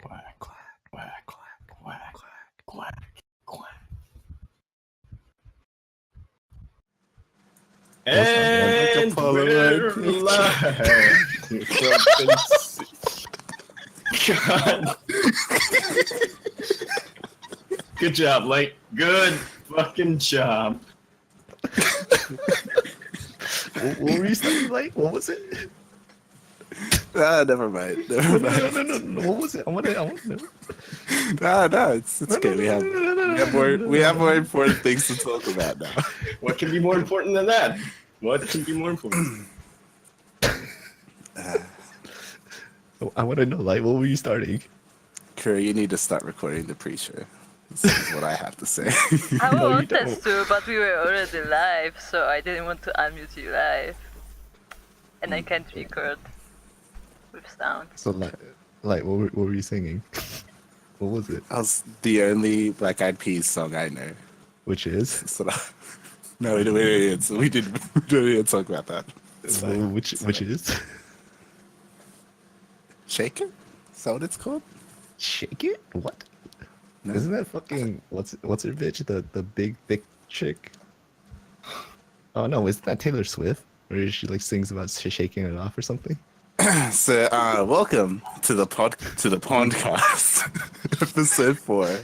Quack, quack, quack, quack, quack, quack, quack. And we're live. God. Good job, Light. Good fucking job. What were you saying, Light? What was it? Never mind. Never mind. No. What was it? I want to know. No, it's okay. We have more important things to talk about now. What can be more important than that? What can be more important? I want to know, Light. What were you starting? Curry, you need to start recording the pre-show. This is what I have to say. I No, you wanted don't. to, but we were already live, so I didn't want to unmute you live. And I can't record with sound. So, Light, what were you singing? What was it? That was the only Black Eyed Peas song I know. Which is? So, no, we didn't talk about that. It's fine. Which is? Shake It? Is that what it's called? Shake It? What? No. Isn't that fucking what's her bitch? The big thick chick? Oh no, isn't that Taylor Swift? Where she like sings about shaking it off or something? So, welcome to the PondCast, episode 4.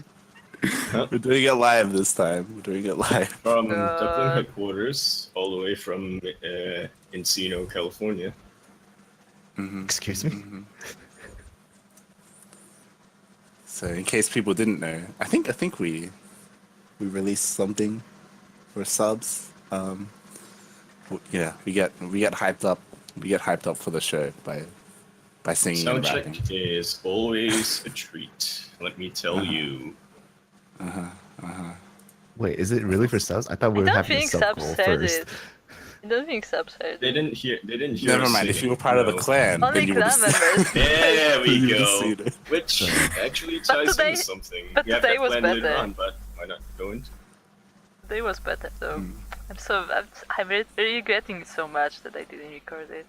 We're doing it live this time. From Duckling headquarters, all the way from Encino, California. Mm-hmm. Excuse me? Mm-hmm. So, in case people didn't know, I think we released something for subs. Yeah, we get hyped up. We get hyped up for the show by singing and rapping. Soundcheck is always a treat. Let me tell you. Wait, is it really for subs? I thought we I were don't having a think sub subs goal heard first. it. I don't think subs heard They it. didn't hear. Never us mind. If singing, you were part of the no. clan, Only then you would clan have members. There we You would've go. seen it. Which actually But ties today- into something. but We have today that was plan later better. on, but why not go into? They was better though. I'm really regretting it so much that I didn't record it.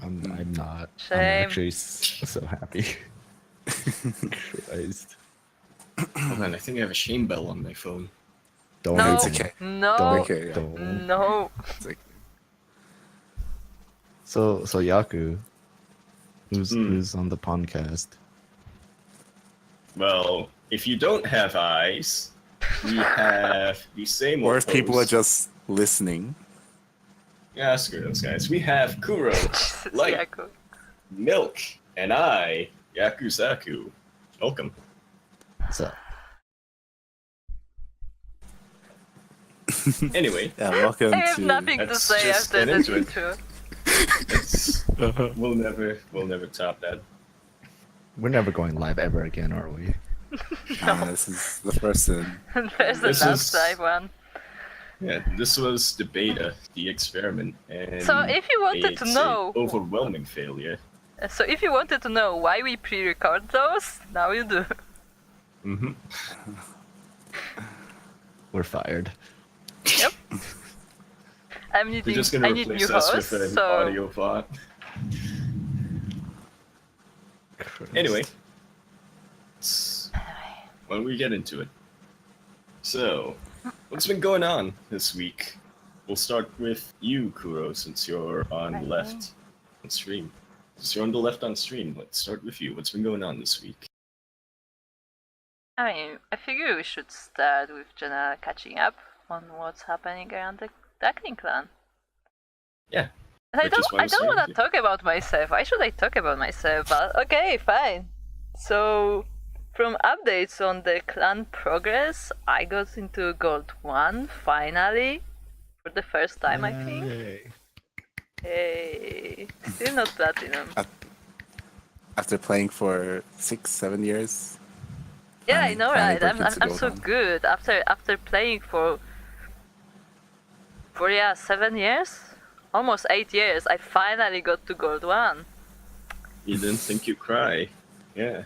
I'm not. Shame. I'm actually so happy. Christ. Hold on, I think I have a shame bell on my phone. Don't. No, it's okay. no, Okay, yeah. Don't. no. It's like, So Yaku, who's on the podcast? Well, if you don't have eyes, we have the same or old if people are hosts. just listening. Yeah, screw those guys. We have Kuro, Light, Yaku. Milk, and I, Yakuzaku. Welcome. So Anyway, Yeah, welcome I have to. nothing to Let's say just after get the into it. intro. we'll never top that. we're never going live ever again, are we? This is the first one. There's the This last is- side one. Yeah, this was the beta, the experiment, and So if you wanted to it's know, an overwhelming failure. why we pre-record those, now you do. Mm-hmm. We're fired. Yep. They're I just gonna need replace new us hosts, with an so audio bot. Christ. Anyway, when we get into it. So, what's been going on this week? We'll start with you, Kuro, since you're on the left on stream. Since you're on the left on stream, let's start with you. What's been going on this week? I figure we should start with general catching up on what's happening around the Duckling clan. Yeah. And I Which is why don't I'm starting want to. to talk about myself. Why should I talk about myself? But okay, fine. So, from updates on the clan progress, I got into Gold 1 finally. For the first time, I think. Yay. Hey, still not platinum. After playing for 6-7 years. Yeah, I finally- know, finally right? broke into I'm Gold so 1. good. After playing for 7 years, almost 8 years, I finally got to Gold 1. You didn't think you'd cry. Yeah.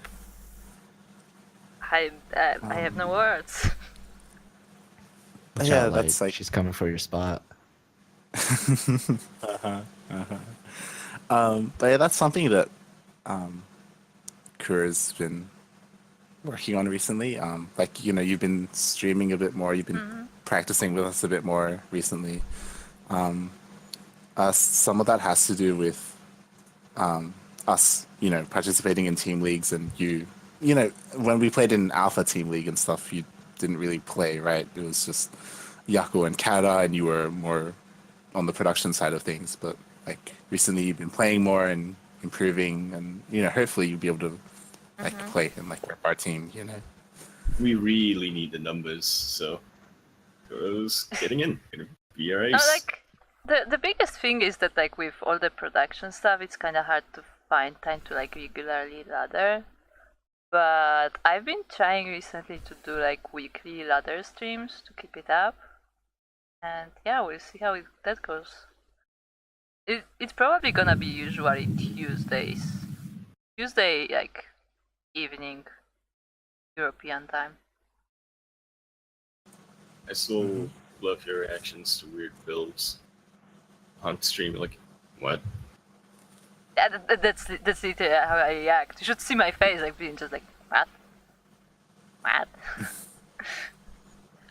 I have no words. Watch Yeah, out, that's Light. like- she's coming for your spot. But yeah, that's something that Kura's been working on recently. Like, you know, you've been streaming a bit more, you've been practicing with us a bit more recently. Some of that has to do with us, you know, participating in team leagues, and you know, when we played in Alpha Team League and stuff, you didn't really play, right? It was just Yaku and Kata, and you were more on the production side of things. But like recently, you've been playing more and improving, and you know, hopefully you'll be able to like play in like our team. You know, We really need the numbers, so Kuro's getting in. Gonna be our ace. No, like the biggest thing is that like with all the production stuff, it's kind of hard to find time to like regularly ladder. But I've been trying recently to do like weekly ladder streams to keep it up, and yeah, we'll see how that goes. It's probably gonna be usually Tuesday like evening European time. I still love your reactions to weird builds on stream. Like, what? Yeah, that's literally how I react. You should see my face, like being just like, what? What?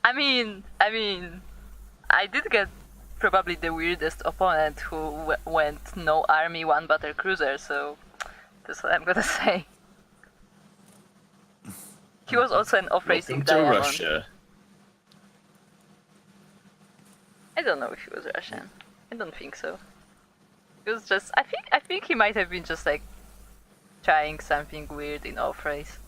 I mean, I did get probably the weirdest opponent who went no army, one battle cruiser, so that's what I'm gonna say. He was also an off-racing Welcome to diamond. Russia. I don't know if he was Russian. I don't think so. It was just I think he might have been just like trying something weird in off-race.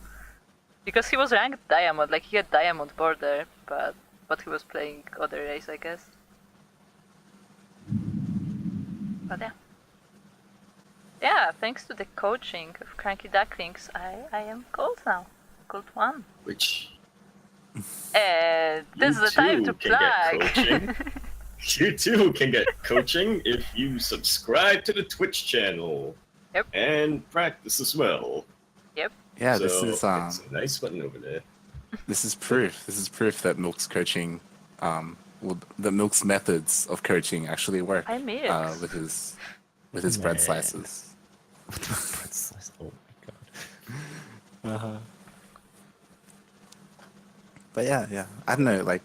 Because he was ranked diamond, like he had diamond border, but he was playing other race, I guess. But yeah. Yeah, thanks to the coaching of CranKy Ducklings, I am gold now. Gold 1. Which And this is the time to plug. You too can get coaching if you subscribe to the Twitch channel. Yep. And practice as well. Yep. yeah, So this is it's a nice button over there. this is proof. This is proof that Milk's coaching, that Milk's methods of coaching actually work. I made it. With his bread Man. slices. Oh my god. But yeah. I don't know, like,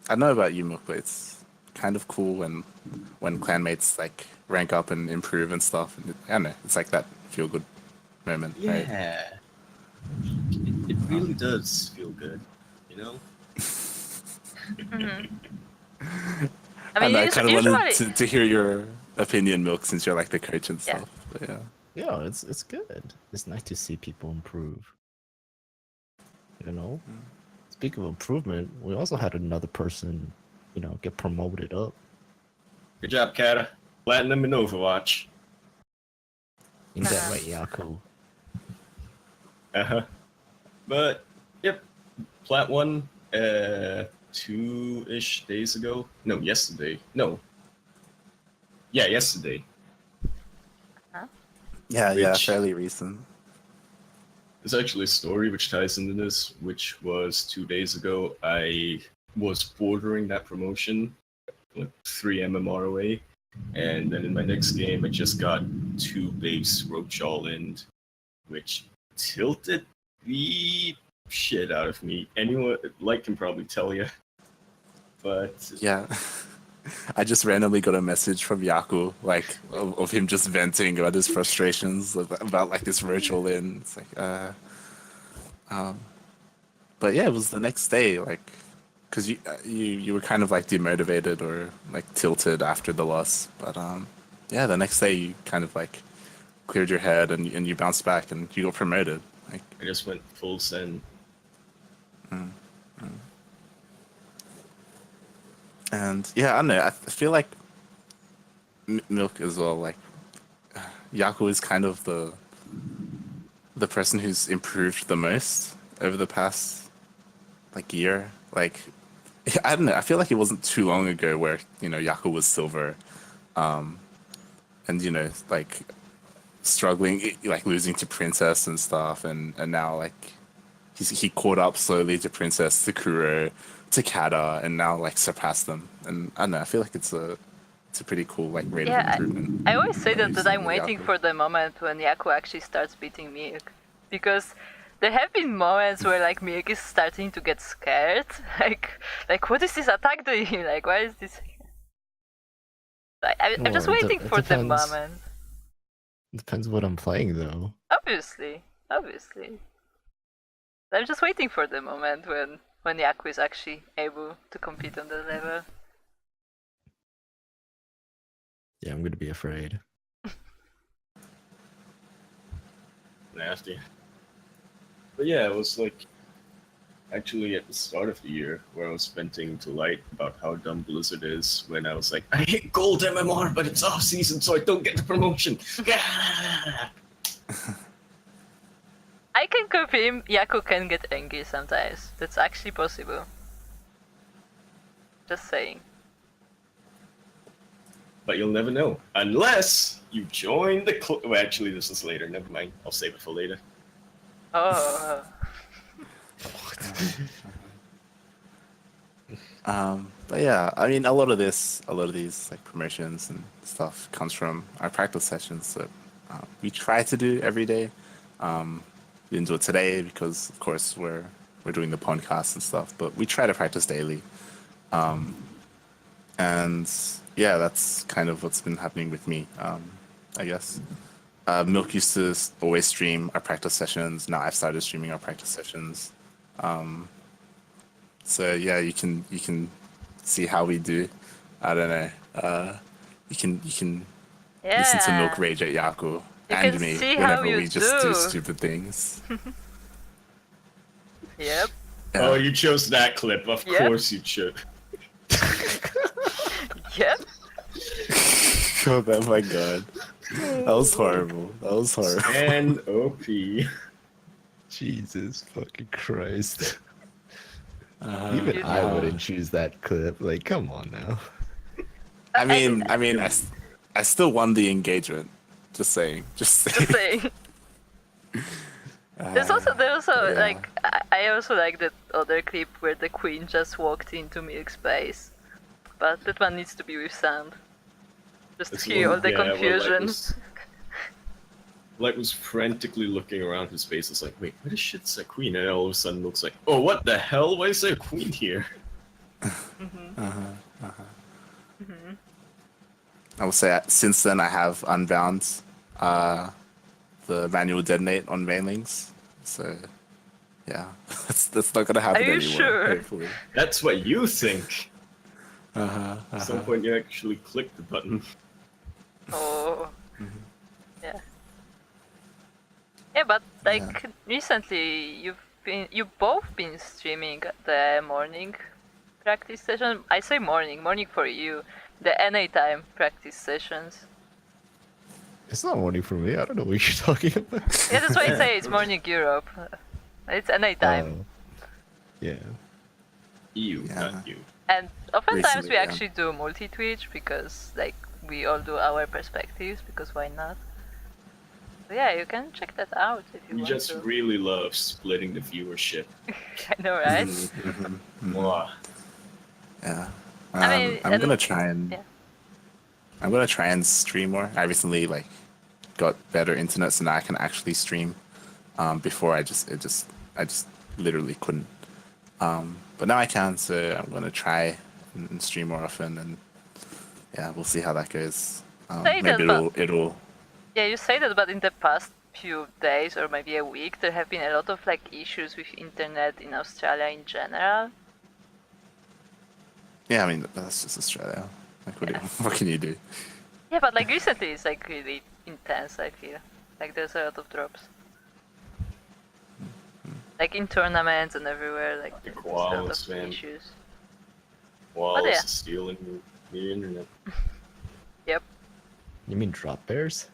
I know about you, Milk, but it's kind of cool when clanmates like rank up and improve and stuff. And I don't know, it's like that feel good moment, right? Yeah. It really does feel good, you know? I mean, I kind of usually, wanted to hear your opinion, Milk, since you're like the coach and Yeah. stuff. But yeah. Yeah, it's good. It's nice to see people improve. You know? Speaking of improvement, we also had another person, you know, get promoted up. Good job, Kata. Platinum in Overwatch. Ain't that right, Yaku? But, yep. Plat 1, 2-ish days ago. No, yesterday. No. Yeah, yesterday. Yeah, Which- fairly recent. There's actually a story which ties into this, which was 2 days ago. I was bordering that promotion, like 3 MMR away, and then in my next game, I just got 2 base roach all in, which tilted the shit out of me. Anyone like can probably tell you, but Yeah. I just randomly got a message from Yaku, like, of him just venting about his frustrations about like this virtual in. It's like, but yeah, it was the next day, like, because you were kind of like demotivated or like tilted after the loss, but yeah, the next day you kind of like cleared your head and you bounced back and you got promoted. Like, I just went full send. And yeah, I don't know. I feel like Milk as well. Like Yaku is kind of the person who's improved the most over the past like year. Like I don't know. I feel like it wasn't too long ago where Yaku was silver, and like struggling, like losing to Princess and stuff, and now like he caught up slowly to Princess, to Kuro, to Kata, and now like surpassed them. And I don't know, I feel like it's a pretty cool like rate of improvement. I always say that Using I'm the waiting Yaku. for the moment when Yaku actually starts beating Milk. because there have been moments where like Milk is starting to get scared. Like what is this attack doing? Like why is this? I'm just Well, waiting it for the depends. moment. Depends what I'm playing though. Obviously. I'm just waiting for the moment when Yaku is actually able to compete on that level. Yeah, I'm gonna be afraid. Nasty. But yeah, it was like actually at the start of the year where I was venting to Light about how dumb Blizzard is when I was like, I hate gold MMR, but it's off season, so I don't get the promotion. Yeah. I can confirm Yaku can get angry sometimes. That's actually possible. Just saying. But you'll never know unless you join the club. Well, actually, this is later. Never mind. I'll save it for later. Oh. But yeah, I mean, a lot of these like promotions and stuff comes from our practice sessions that we try to do every day. We didn't do it today because, of course, we're doing the podcast and stuff, but we try to practice daily. And yeah, that's kind of what's been happening with me, I guess. Milk used to always stream our practice sessions. Now I've started streaming our practice sessions. So yeah, you can see how we do. I don't know. You can listen to Milk rage at Yaku and can me see how whenever you we just do do. stupid things. Yep. Yeah. Oh, you chose that clip. Of Yep. course you should. Yep. Oh my god. That was horrible. And OP. Jesus fucking Christ. Uh, Even I uh, wouldn't choose that clip. Like, come on now. I mean, I still won the engagement. Just saying. Just saying. There's also yeah. like I also like that other clip where the queen just walked into Milk space, but that one needs to be with sound. Just This hear one- all the yeah, well, confusion. Light was frantically looking around his face. It's like, wait, what the shit's a queen? And all of a sudden looks like, oh, what the hell? Why is there a queen here? I will say since then I have unbound the manual detonate on mainlings. So yeah, that's not gonna happen Are you anymore. sure? Hopefully. That's what you think. At some point, you actually click the button. Oh. Yeah. Yeah, but like recently you've both been streaming the morning practice session. I say morning for you. The NA time practice sessions. It's not morning for me. I don't know what you're talking about. Yeah, that's why I say it's morning Europe. It's NA time. Yeah. You, Yeah. not you. And oftentimes Recently, we yeah. actually do multi-Twitch because like we all do our perspectives because why not? So yeah, you can check that out if you You want just to. really love splitting the viewership. I know, right? Mwah. Yeah. I mean, I'm gonna try and yeah. I'm gonna try and stream more. I recently like got better internet, so now I can actually stream. Before I just literally couldn't. But now I can, so I'm gonna try and stream more often, and yeah, we'll see how that goes. Say that, Maybe but- it'll. Yeah, you say that, but in the past few days or maybe a week, there have been a lot of like issues with internet in Australia in general. Yeah, I mean that's just Australia. Like, what can you do? Yeah, but like recently it's like really intense, I feel. Like there's a lot of drops. Like in tournaments and everywhere, like The there's a lot koalas, of man. issues. While yeah. stealing the internet. Yep. You mean drop bears?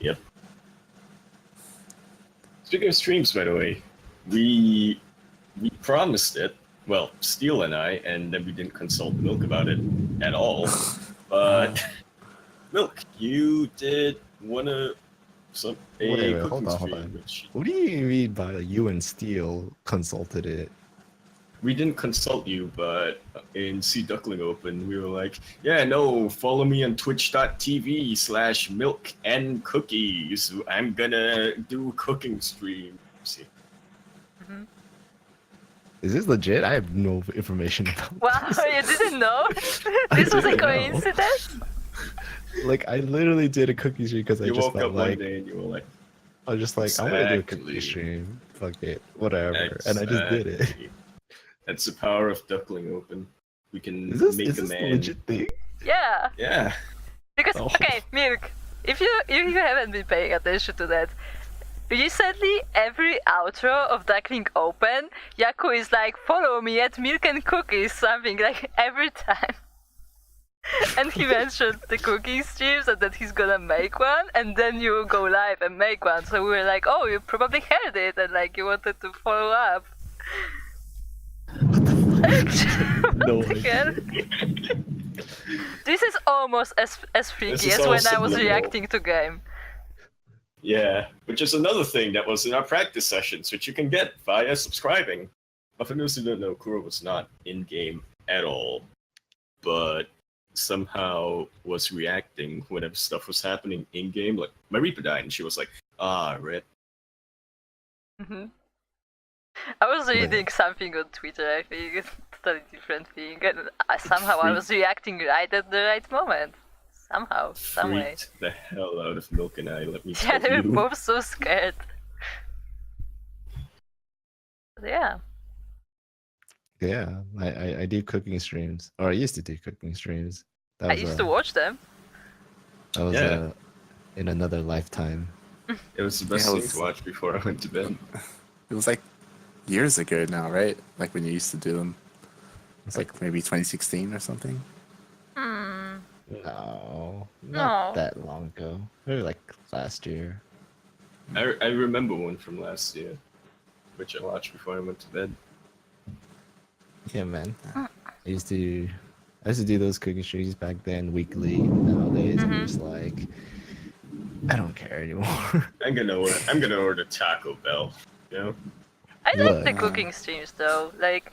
Yep. Speaking of streams, by the way, we promised it. Well, Steel and I, and then we didn't consult Milk about it at all. But Milk, you did a Wait, cooking hold on. stream. Which What do you mean by you and Steel consulted it? we didn't consult you, but in Duckling Open, we were like, yeah, no, follow me on twitch.tv/milk and cookies. I'm gonna do cooking stream. See. Mhm. Is this legit? I have no information about Wow, this. you didn't know? I This was a didn't know. coincidence? Like, I literally did a cookie stream because I You just woke felt up one like, day and you were like, I was just like, I'm gonna do a cookie Exactly. stream. Fuck it, whatever. And I just did it. exactly. That's the power of Duckling Open. We can Is this, make is a this a man. legit thing? Yeah. Yeah. Because, Oh. okay, Milk, if you haven't been paying attention to that, recently every outro of Duckling Open, Yaku is like, follow me at Milk and Cookies, something like every time. And he mentioned the cooking streams and that he's gonna make one, and then you go live and make one. So we were like, oh, you probably heard it, and like you wanted to follow up. No What the hell? This is almost as freaky This is as when all I was subliminal. reacting to game. Yeah, which is another thing that was in our practice sessions, which you can get via subscribing. For those who don't know, Kuro was not in game at all, but somehow was reacting whenever stuff was happening in game. Like my Reaper died, and she was like, "Ah, rip." Hmm. I was reading something on Twitter, I think, it's a totally different thing, and somehow I was reacting right at the right moment. Somehow, some way. Freaked the hell out of Milk and I. Let me Yeah, tell they were you. both so scared. But yeah. Yeah, I do cooking streams, or I used to do cooking streams. That I was used to watch them. that was Yeah. in another lifetime. It was the best Yeah, it thing was- to watch before I went to bed. It was like years ago now, right? Like when you used to do them. It's like maybe 2016 or something. Hmm. No, No. not that long ago. Maybe like last year. I remember one from last year, which I watched before I went to bed. Yeah, man. I used to do those cooking streams back then weekly. Nowadays, I'm just like, I don't care anymore. I'm gonna order Taco Bell. You know. I like the Look. cooking streams though. Like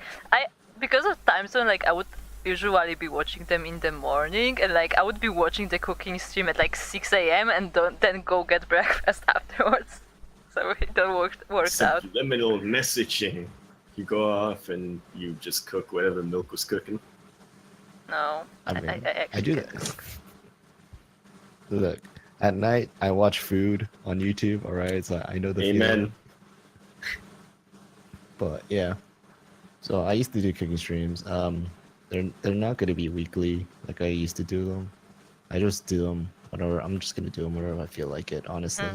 because of time zone, like I would usually be watching them in the morning, and like I would be watching the cooking stream at like 6 a.m. and then go get breakfast afterwards. So it all worked out. Subliminal messaging. You go off and you just cook whatever Milk was cooking. No, I mean, I actually do can't that. cook. Look, at night I watch food on YouTube. All right, so I know the feeling. Amen. But yeah, so I used to do cooking streams. They're not gonna be weekly like I used to do them. I just do them whenever. I'm just gonna do them whenever I feel like it. Honestly,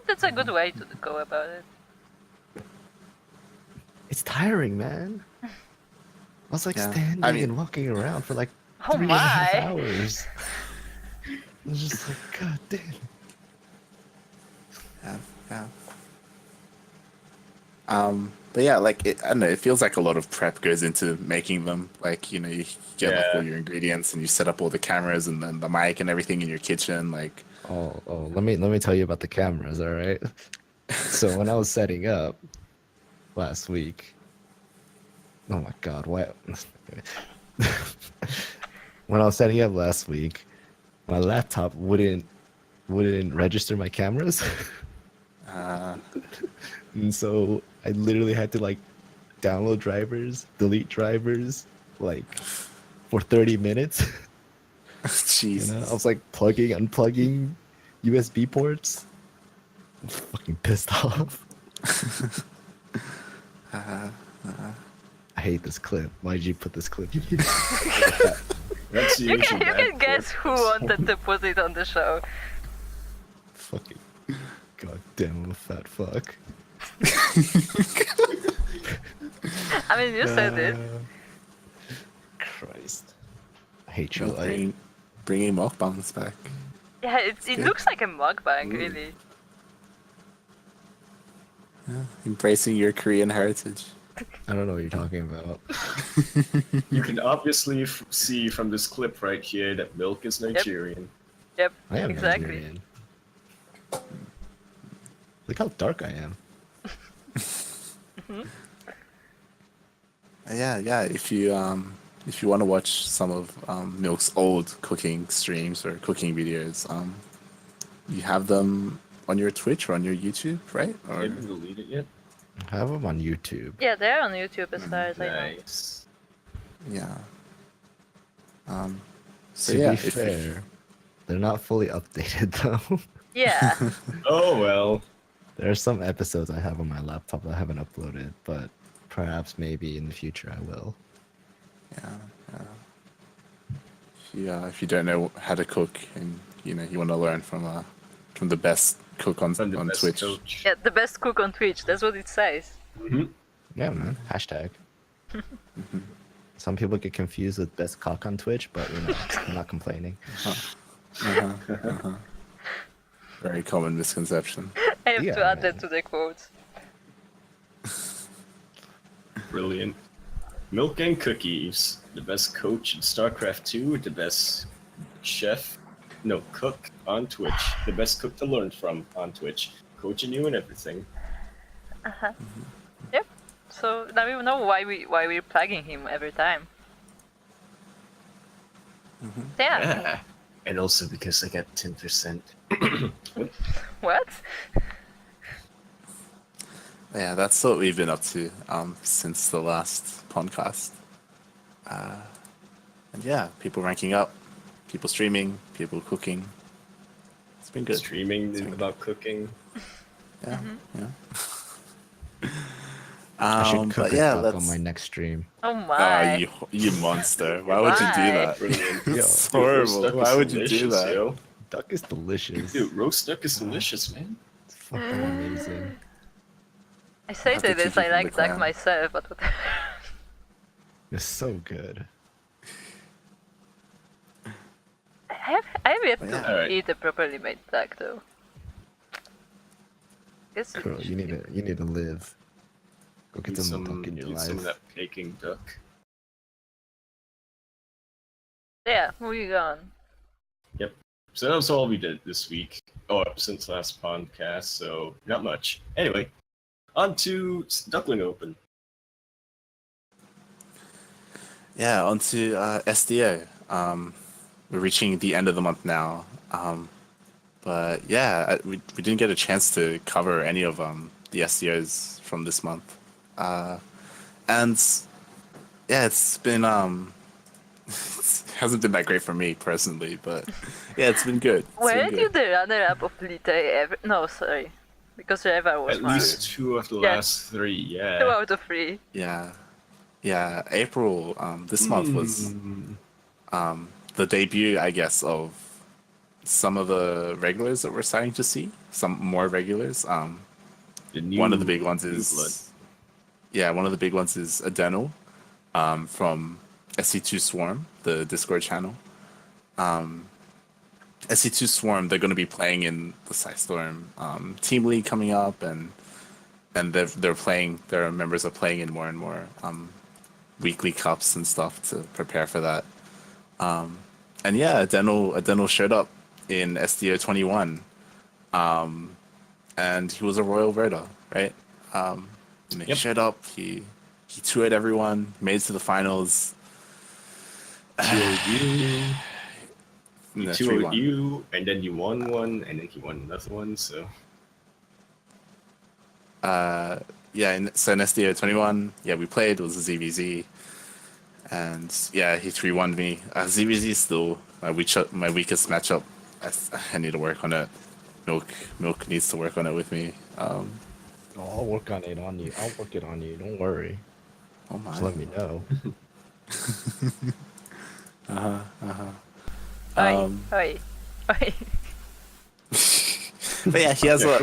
That's a good way to go about it. it's tiring, man. I was like Yeah. standing I mean- and walking around for like Oh 3.5 my! hours. I was just like, God damn. Yeah. But yeah, like I don't know, it feels like a lot of prep goes into making them. Like, you know, you get like Yeah. all your ingredients and you set up all the cameras and then the mic and everything in your kitchen. Like, Oh, let me tell you about the cameras, all right? So when I was setting up last week, oh my God, what? When I was setting up last week, my laptop wouldn't register my cameras, and so I literally had to like download drivers, delete drivers, like for 30 minutes. jeez. You know, I was like plugging, unplugging USB ports. I'm fucking pissed off. I hate this clip. Why'd you put this clip? That's the You usual can backcourse. guess who wanted to put it on the show. Fucking goddamn, I'm a fat fuck. I mean, you said it. Christ, I hate you. Well, I, bringing mukbangs back. Yeah, it good. looks like a mukbang, really. Yeah. Embracing your Korean heritage. I don't know what you're talking about. You can obviously see from this clip right here that Milk is Nigerian. Yep, I am exactly. Nigerian. Look how dark I am. Yeah. If you want to watch some of Milk's old cooking streams or cooking videos, you have them on your Twitch or on your YouTube, right? They Or haven't deleted it yet? I have them on YouTube. Yeah, they're on YouTube as far as I know. Nice. yeah. So To yeah, be if- fair, they're not fully updated though. Yeah. Oh well. There are some episodes I have on my laptop that I haven't uploaded, but perhaps maybe in the future I will. If you don't know how to cook and you want to learn from the best cook on I'm the best Twitch. coach. Yeah, the best cook on Twitch. That's what it says. Yeah, man. Hashtag. Some people get confused with best cock on Twitch, but I'm not complaining. Very common misconception. I have Yeah, to add that man. to the quotes. Brilliant. Milk and Cookies, the best coach in StarCraft 2, the best cook on Twitch, the best cook to learn from on Twitch, coaching you and everything. Yep. So now we know why we're plugging him every time. Yeah. Yeah. And also because I got 10%. What? Yeah, that's what we've been up to since the last podcast. And yeah, people ranking up, people streaming, people cooking. It's been good. Streaming about cooking. Yeah, yeah. I should cook but a yeah, duck let's. on my next stream. Oh Ah, my. you monster! Why would you do Why? that? Brilliant. It's Dude, roast horrible. duck Why is would you do delicious, that? Yo. Duck is delicious. Dude, roast duck is delicious, man. It's fucking amazing. I say have to this, keep it I from like the duck clan. myself, but what? It's so good. I have yet Yeah. to Alright. eat a properly made duck though. Guess it Girl, you need to live. Go get Eat some duck in your eat some of life. that Peking duck. Yeah, moving on. So that was all we did this week. Oh, since last podcast, so not much. Anyway, on to Duckling Open. Yeah, on to SDO. We're reaching the end of the month now. But yeah, we didn't get a chance to cover any of the SDOs from this month. And yeah, it's been it hasn't been that great for me personally, but yeah, it's been good. It's been Weren't you good. the runner-up of Lite ever? No, sorry. Because Reva was At one. least 2 of the Yeah. last 3, yeah. 2 out of 3. Yeah. April this month was the debut, I guess, of some of the regulars that we're starting to see. Some more regulars. One of the big ones new is blood. one of the big ones is Adeno from SC2 Swarm, the Discord channel. SC2 Swarm, they're going to be playing in the Psystorm Team League coming up, and they're playing. Their members are playing in more and more weekly cups and stuff to prepare for that. And yeah, Adeno showed up in SDO 21, and he was a Royal Verda, right? He Yep. showed up. He toured everyone, made it to the finals. 2-0-U, No, 2-0-U, and then you won one, and then he won another one, so... So in SDO 21, we played. It was a ZVZ, and yeah, he 3-1'd me. ZVZ is still my weakest matchup. I need to work on it. Milk needs to work on it with me. Oh, I'll work on it on you. I'll work it on you. Don't worry. Oh my. Just let me know. Oi. But yeah, he has Yeah,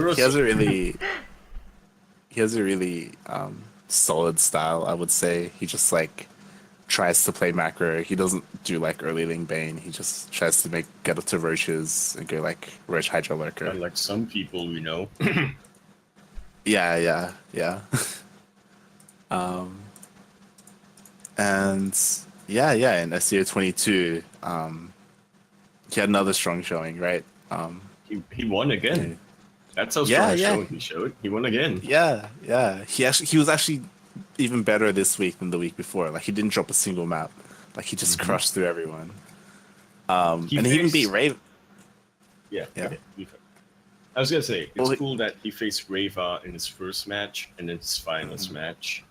a really solid style, I would say. He just like tries to play macro. He doesn't do like early lane Bane. He just tries to get up to Roaches and go like Roach Hydra Lurker. Unlike some people we know. Yeah. And in SEO 22, he had another strong showing, right? He won again. That's how Yeah, strong a yeah. showing he showed. He won again. Yeah. He was actually even better this week than the week before. Like he didn't drop a single map. Like he just crushed through everyone. And he even beat Rave. Yeah. Yeah. Okay. I was gonna say it's Well, cool that he faced Rava in his first match and then his finals match.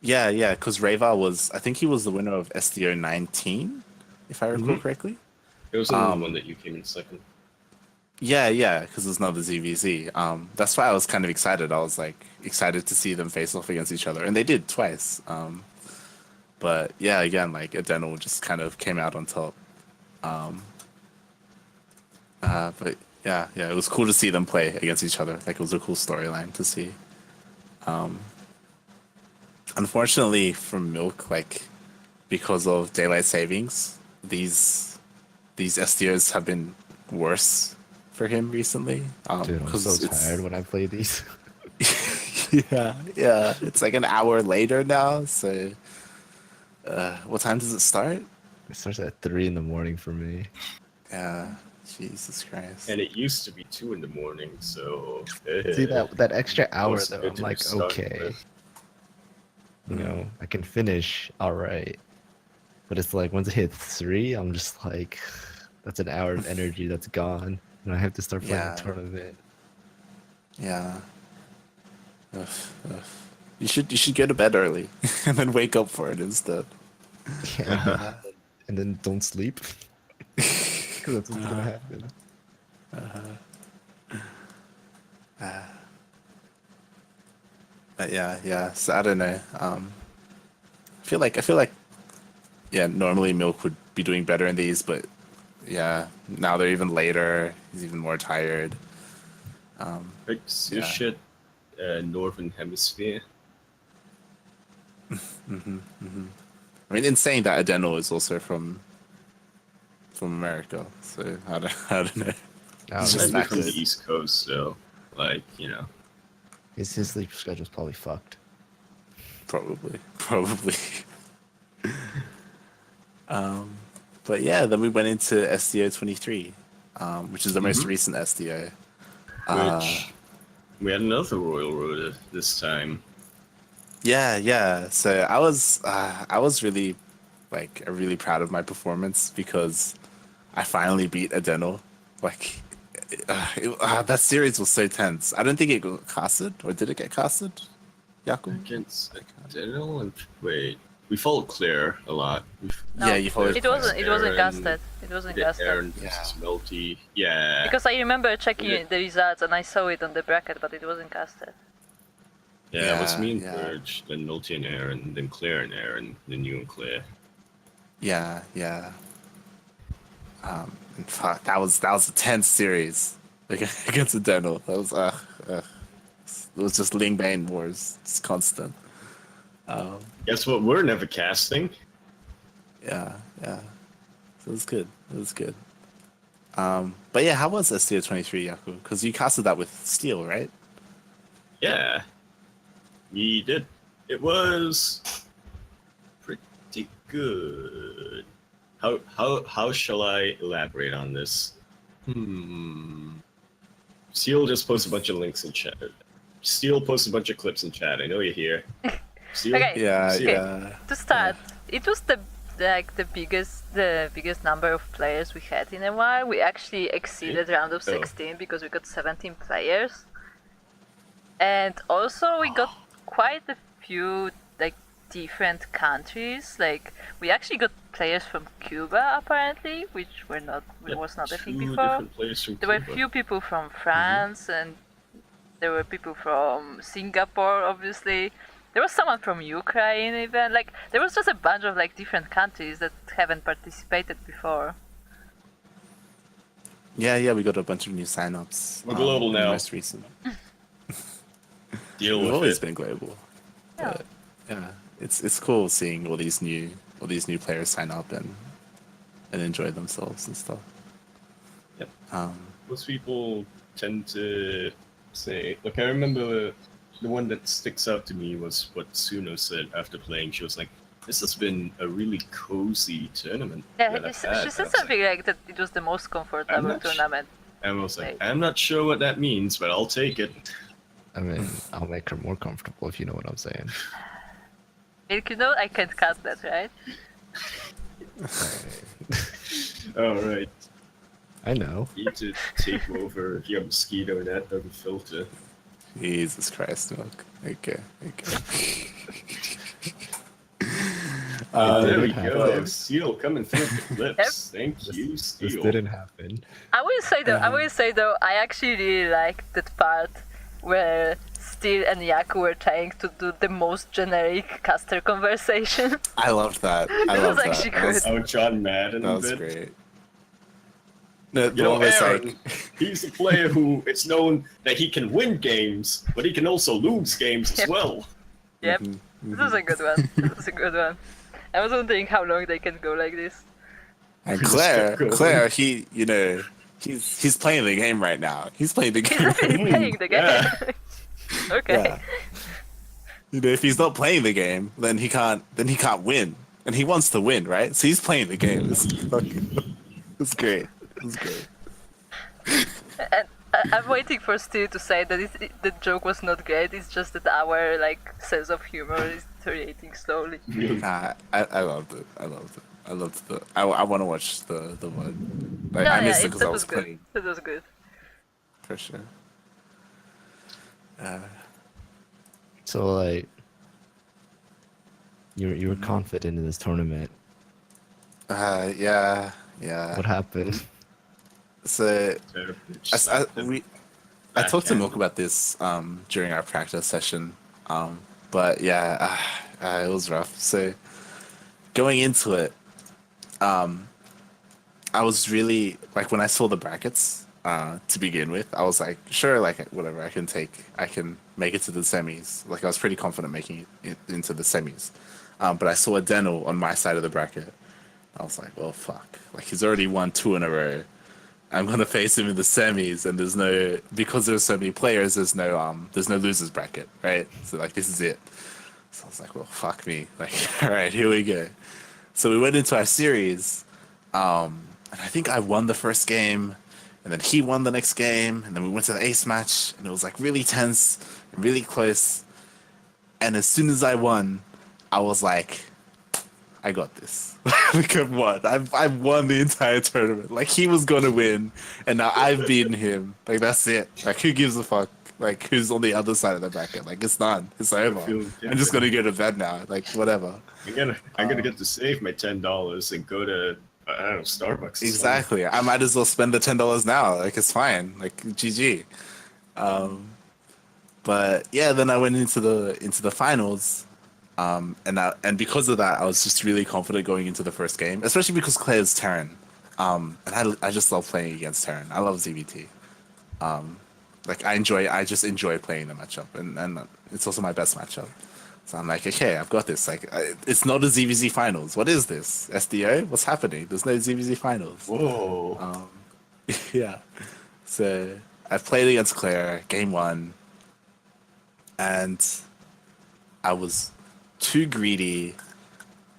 Yeah, because Rava was, I think he was the winner of SDO 19, if I recall correctly. It was another one that you came in second. Yeah, because there's another ZVZ. That's why I was kind of excited. I was like excited to see them face off against each other, and they did twice. But yeah, again, like Adenal just kind of came out on top. But yeah, it was cool to see them play against each other. Like it was a cool storyline to see. Unfortunately for Milk, like because of daylight savings, these SDOs have been worse for him recently. Dude, I'm so tired when I play these. yeah. It's like an hour later now. So, what time does it start? It starts at 3 in the morning for me. Yeah, Jesus Christ. And it used to be 2 in the morning, so See that extra hour was though, good I'm to like, start okay, with. you know, I can finish all right. But it's like once it hits 3, I'm just like, that's an hour of energy that's gone, and I have to start playing a tournament. Yeah. Ugh. You should go to bed early and then wake up for it instead. Yeah. And then don't sleep. Because that's what's gonna happen. But yeah. So I don't know. I feel like yeah, normally Milk would be doing better in these, but yeah, now they're even later. He's even more tired. It's your shit, Northern Hemisphere. I mean, in saying that, Adenal is also from America, so I don't know. It's He's just just from the East Coast, so like his sleep schedule's probably fucked. Probably. But yeah, then we went into SDO 23, which is the most recent SDO. which we had another Royal Road this time. Yeah. So I was really really proud of my performance because I finally beat Adenal. Like that series was so tense. I don't think it got casted, or did it get casted? Yaku? Against Adenal and wait, we followed Claire a lot. No, Yeah, you followed. It wasn't Aaron, casted. It wasn't casted. Aaron versus Melty. Yeah. Because I remember checking Yeah. the results and I saw it on the bracket, but it wasn't casted. Yeah, it was me and Yeah. Purge, then Melty and Aaron, then Claire and Aaron, then you and Claire. Yeah. Fuck, that was a tense series against Adenal. That was it was just Ling Bane wars, it's constant. Guess what? We're never casting. Yeah. So it was good. But yeah, how was SDO 23, Yaku? Because you casted that with Steel, right? Yeah, we did. It was pretty good. How shall I elaborate on this? Steel just posted a bunch of links in chat. Steel posted a bunch of clips in chat. I know you're here. Steel? Okay. Yeah. To start, it was the biggest number of players we had in a while. We actually exceeded round of 16 because we got 17 players. And also we got quite a few different countries. Like we actually got players from Cuba apparently, which was not a thing before. There were a few people from France and there were people from Singapore, obviously. There was someone from Ukraine even. Like there was just a bunch of different countries that haven't participated before. Yeah, we got a bunch of new signups. We're global now. Most recent. Deal We've with always it. been global. Yeah. But, yeah, it's cool seeing all these new players sign up and enjoy themselves and stuff. Yep. Um, Most people tend to say, look, I remember the one that sticks out to me was what Suno said after playing. She was like, this has been a really cozy tournament. Yeah, that I've she had." said I was something like that it was the most comfortable tournament. I was like, I'm not sure what that means, but I'll take it. I mean, I'll make her more comfortable if you know what I'm saying. Milk, you know I can't cut that, right? All right. I know. You need to take over your mosquito net or the filter. Jesus Christ, Milk. Okay. There we didn't go. happen. Steel coming through the clips. Thank you, This Steel. didn't happen. I will say though, I actually really liked that part where Steel and Yaku were trying to do the most generic caster conversation. I loved that. I That loved was that. actually That was, good. Oh, John Madden that a was bit. great. No, You the know, one was Aaron, like, he's a player who it's known that he can win games, but he can also lose games as Yep. well. Yep, this was a good one. This was a good one. I was wondering how long they can go like this. and Just kept going. Claire, he's playing the game right now. He's playing the game. He's playing the game. Yeah. Okay. Yeah. If he's not playing the game, then he can't win. And he wants to win, right? So he's playing the game. It's great. It's great. And I'm waiting for Steve to say that the joke was not great. It's just that our sense of humor is deteriorating slowly. I loved it. I want to watch the one. Like, I missed it because that I was was good. playing That was good. for sure. So like, you were confident in this tournament. Yeah. What happened? So I talked to Backhand. Milk about this during our practice session, but yeah, it was rough. So going into it, I was really like when I saw the brackets to begin with, I was like, sure, like whatever, I can make it to the semis. Like I was pretty confident making it into the semis, but I saw Adeno on my side of the bracket. I was like, well, fuck, like he's already won 2 in a row. I'm gonna face him in the semis, and because there's so many players, there's no losers bracket, right? So like this is it. So I was like, well, fuck me, like all right, here we go. So we went into our series, and I think I won the first game, and then he won the next game, and then we went to the ace match, and it was like really tense, and really close. And as soon as I won, I was like, I got this. Like I've won. I've won the entire tournament. Like he was gonna win, and now I've beaten him. Like that's it. Like who gives a fuck? Like who's on the other side of the bracket? Like it's done. It's over. I'm just gonna go to bed now. Like whatever. I'm gonna get to save my $10 and go to I don't know Starbucks. or something. Exactly. I might as well spend the $10 now. Like it's fine. Like GG. But yeah, then I went into the finals. And because of that, I was just really confident going into the first game, especially because Claire's Terran. And I just love playing against Terran. I love ZVT. I just enjoy playing the matchup, and it's also my best matchup. So I'm like, okay, I've got this. Like, it's not a ZVZ finals. What is this? SDO? What's happening? There's no ZVZ finals. Whoa. Yeah. So I played against Claire, game 1, and I was too greedy.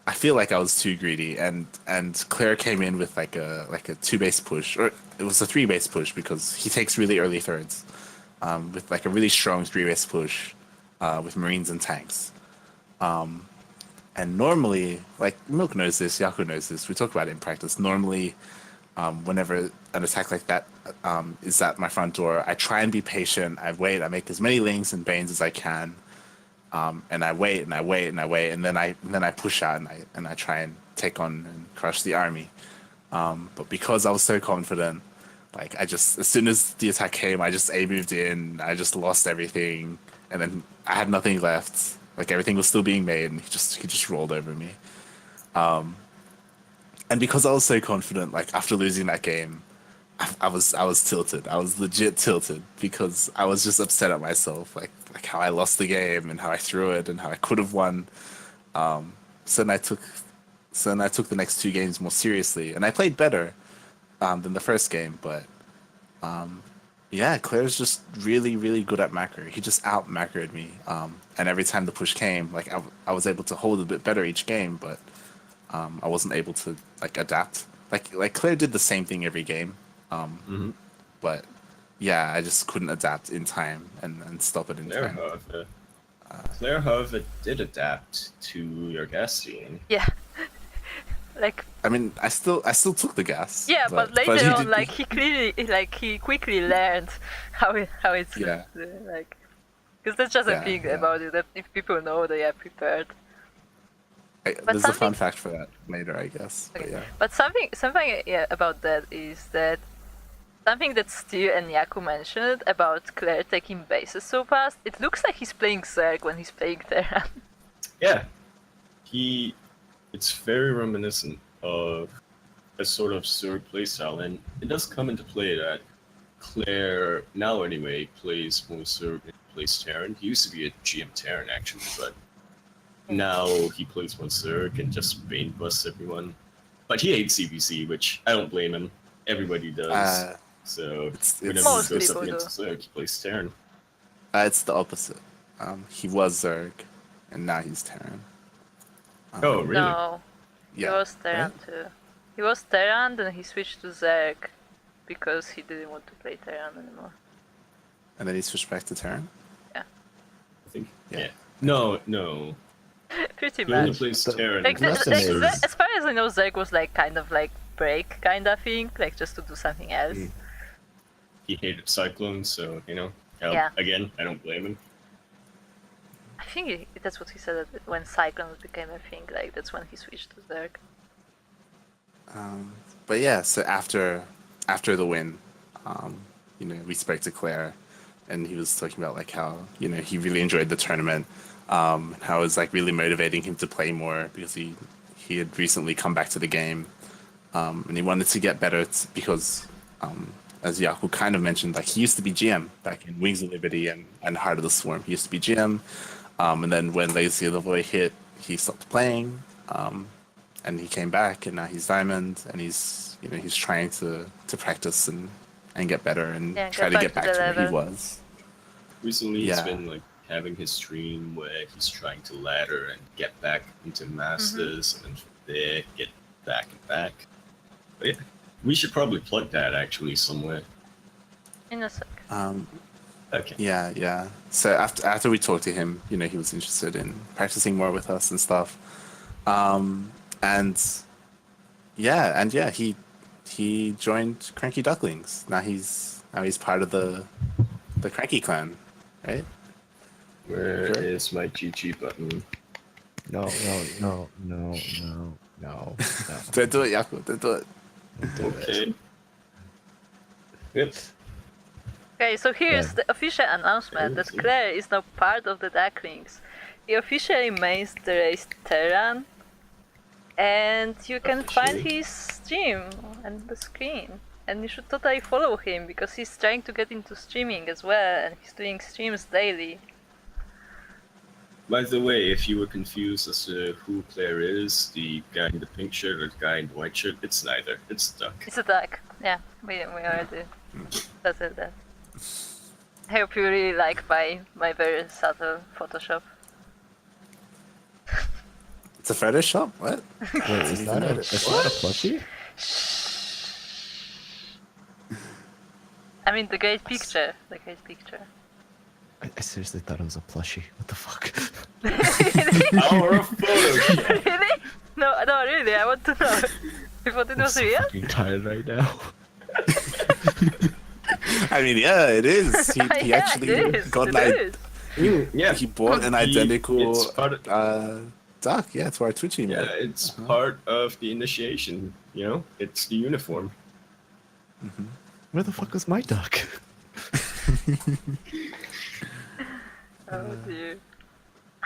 I feel like I was too greedy, and Claire came in with like a 2 base push, or it was a 3 base push because he takes really early thirds, with like a really strong 3 base push, with Marines and tanks. And normally, like Milk knows this, Yaku knows this. We talk about it in practice. Normally, whenever an attack like that is at my front door, I try and be patient. I wait. I make as many links and banes as I can. And I wait and I wait and I wait, and then I push out and I try and take on and crush the army. But because I was so confident, like as soon as the attack came, I just moved in. I just lost everything, and then I had nothing left. Like everything was still being made, and he just rolled over me. And because I was so confident, like after losing that game, I was tilted. I was legit tilted because I was just upset at myself, like how I lost the game and how I threw it and how I could have won. So then I took the next 2 games more seriously, and I played better than the first game. But yeah, Claire's just really, really good at macro. He just out macroed me, and every time the push came, like I was able to hold a bit better each game, but I wasn't able to like adapt. Like Claire did the same thing every game. But yeah, I just couldn't adapt in time and stop it in Never time. have. Claire, however, did adapt to your gas stealing. Yeah. Like, I mean, I still took the gas. yeah, but later he on, did- like, he quickly learned how it's Yeah. like, because that's just a Yeah, thing yeah. about it, that if people know, they are prepared. There's a fun something- fact for that later, I guess. But Okay. yeah. But something about that is that something that Stu and Yaku mentioned about Claire taking bases so fast. It looks like he's playing Zerg when he's playing Terran. Yeah, it's very reminiscent of a sort of Zerg playstyle, and it does come into play that Claire, now anyway, plays more Zerg and plays Terran. He used to be a GM Terran, actually, but now he plays more Zerg and just Bane busts everyone. But he hates CBC, which I don't blame him. Everybody does. So whenever Most he goes up people against Zerg, he plays Terran. It's the opposite. He was Zerg, and now he's Terran. Oh, really? No, he Yeah. was Terran too. He was Terran, then he switched to Zerg because he didn't want to play Terran anymore. And then he switched back to Terran. I think. Yeah. Yeah. No. Pretty He only much. plays Terran. Like, The lesson is- as far as I know, Zerg was like kind of like break kind of thing, like just to do something else. Mm. He hated Cyclones, so, Yeah. again, I don't blame him. I think that's what he said that when Cyclones became a thing, like that's when he switched to Zerg. But yeah, so after the win, we spoke to Claire, and he was talking about like how he really enjoyed the tournament, how it was like really motivating him to play more because he had recently come back to the game, and he wanted to get better because, as Yaku kind of mentioned, like he used to be GM back in Wings of Liberty and Heart of the Swarm. He used to be GM, and then when Legacy of the Void hit, he stopped playing. And he came back, and now he's Diamond, and he's trying to practice and get better and try to get back to where he was. Recently, he's Yeah. been like having his stream where he's trying to ladder and get back into Masters, and then from there get back and back. But yeah, we should probably plug that actually somewhere. In a sec. Okay. Yeah. So after we talked to him, he was interested in practicing more with us and stuff. He joined CranKy Ducklings. Now he's part of the CranKy clan, right? Where is my GG button? No. Don't do it, Yaku. Don't do it. Okay. Yep. Okay, so here's Yeah. the official announcement that Claire is now part of the Ducklings. He officially mains the race Terran, and you can find Officially? his stream on the screen. And you should totally follow him because he's trying to get into streaming as well, and he's doing streams daily. By the way, if you were confused as to who Claire is, the guy in the pink shirt or the guy in the white shirt, it's neither. It's Duck. It's a duck. Yeah, we already settled that. I hope you really like my very subtle Photoshop. It's a Photoshop? What? Wait, is that a plushie? I mean, the great picture. I seriously thought it was a plushie. What the fuck? Our photo. Really? No, really, I want to know. You thought it I'm was so real? fucking tired right now. I mean, yeah, it is. He Yeah, actually it is. got It is. Yeah. he bought an identical It's part of, duck. Yeah, to our Twitch email. yeah, it's part of the initiation. It's the uniform. Where the fuck is my duck? Oh dear.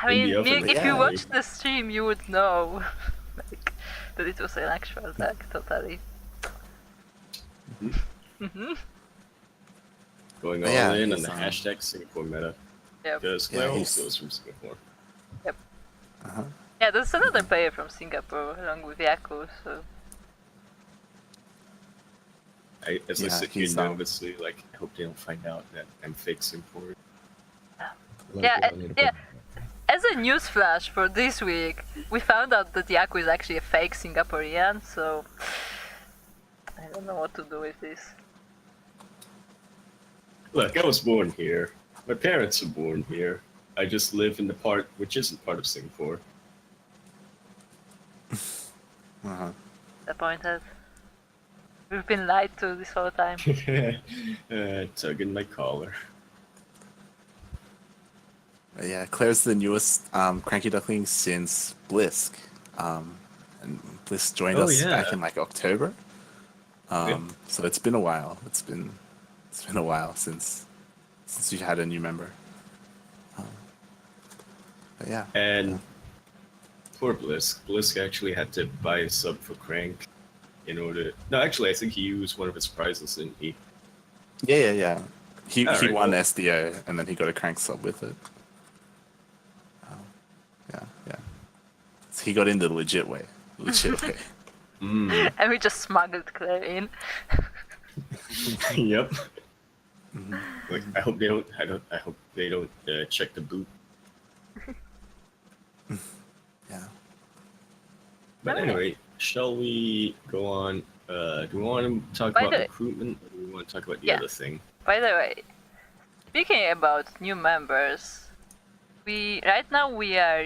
I In mean, the oven, if yeah. you watched the stream, you would know like, that it was an actual duck, totally. Going all Yeah, in on he's the on. hashtag Singapore meta. Yep. Because Yeah, Claire he's- also is from Singapore. Yeah, there's another player from Singapore along with Yaku, so As I Yeah, sit here he's on. nervously, I hope they don't find out that I'm fake Singapore. yeah. As a news flash for this week, we found out that Yaku is actually a fake Singaporean, so I don't know what to do with this. Look, I was born here. My parents were born here. I just live in the part which isn't part of Singapore. Disappointed. We've been lied to this whole time. Tugging my collar. Yeah, Claire's the newest CranKy Duckling since Blisk. And Blisk joined Oh, us yeah. back in like October. So it's been a while. It's been a while since we had a new member. But yeah. And poor Blisk. Blisk actually had to buy a sub for Crank in order. No, actually, I think he used one of his prizes, didn't he? Yeah. He Alright, won well. SDO and then he got a Crank sub with it. Yeah. So he got in the legit way. Mm. And we just smuggled Claire in. Yep. Like, I hope they don't check the boot. Yeah. But Alright. anyway, shall we go on? Do we want to talk By about the way- recruitment, or do we want to talk about the Yeah. other thing? By the way, speaking about new members, right now we are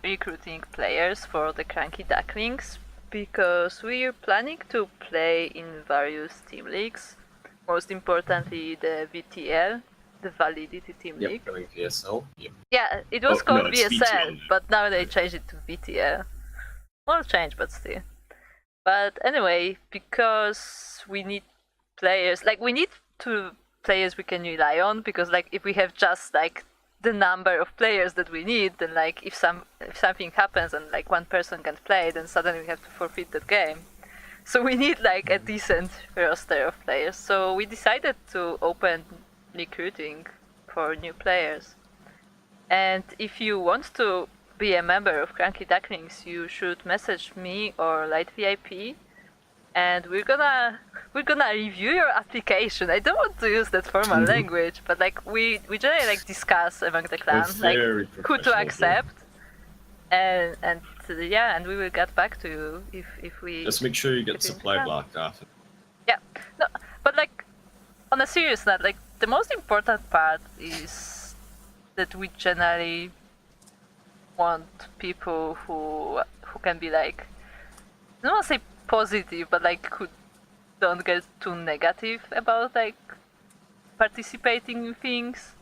recruiting players for the CranKy Ducklings because we are planning to play in various team leagues. Most importantly, the VTL, the Validity Team League. Yep, going PSL. Yep. Yeah, it was Oh, no, called it's VSL, VTL now. but now they changed it to VTL. Small change, but still. But anyway, because we need players, like we need players we can rely on, because like if we have just like the number of players that we need, then like if something happens and like one person can't play, then suddenly we have to forfeit that game. So we need like a decent roster of players. So we decided to open recruiting for new players. And if you want to be a member of CranKy Ducklings, you should message me or Light VIP, and we're gonna review your application. I don't want to use that formal language, but like we generally like discuss among the clan like very who to professional here. accept, and yeah, and we will get back to you if we. Just make sure you get If you supply can. blocked off. Yeah, no, but like on a serious note, like the most important part is that we generally want people who can be like, I don't want to say positive, but like who don't get too negative about like participating in things.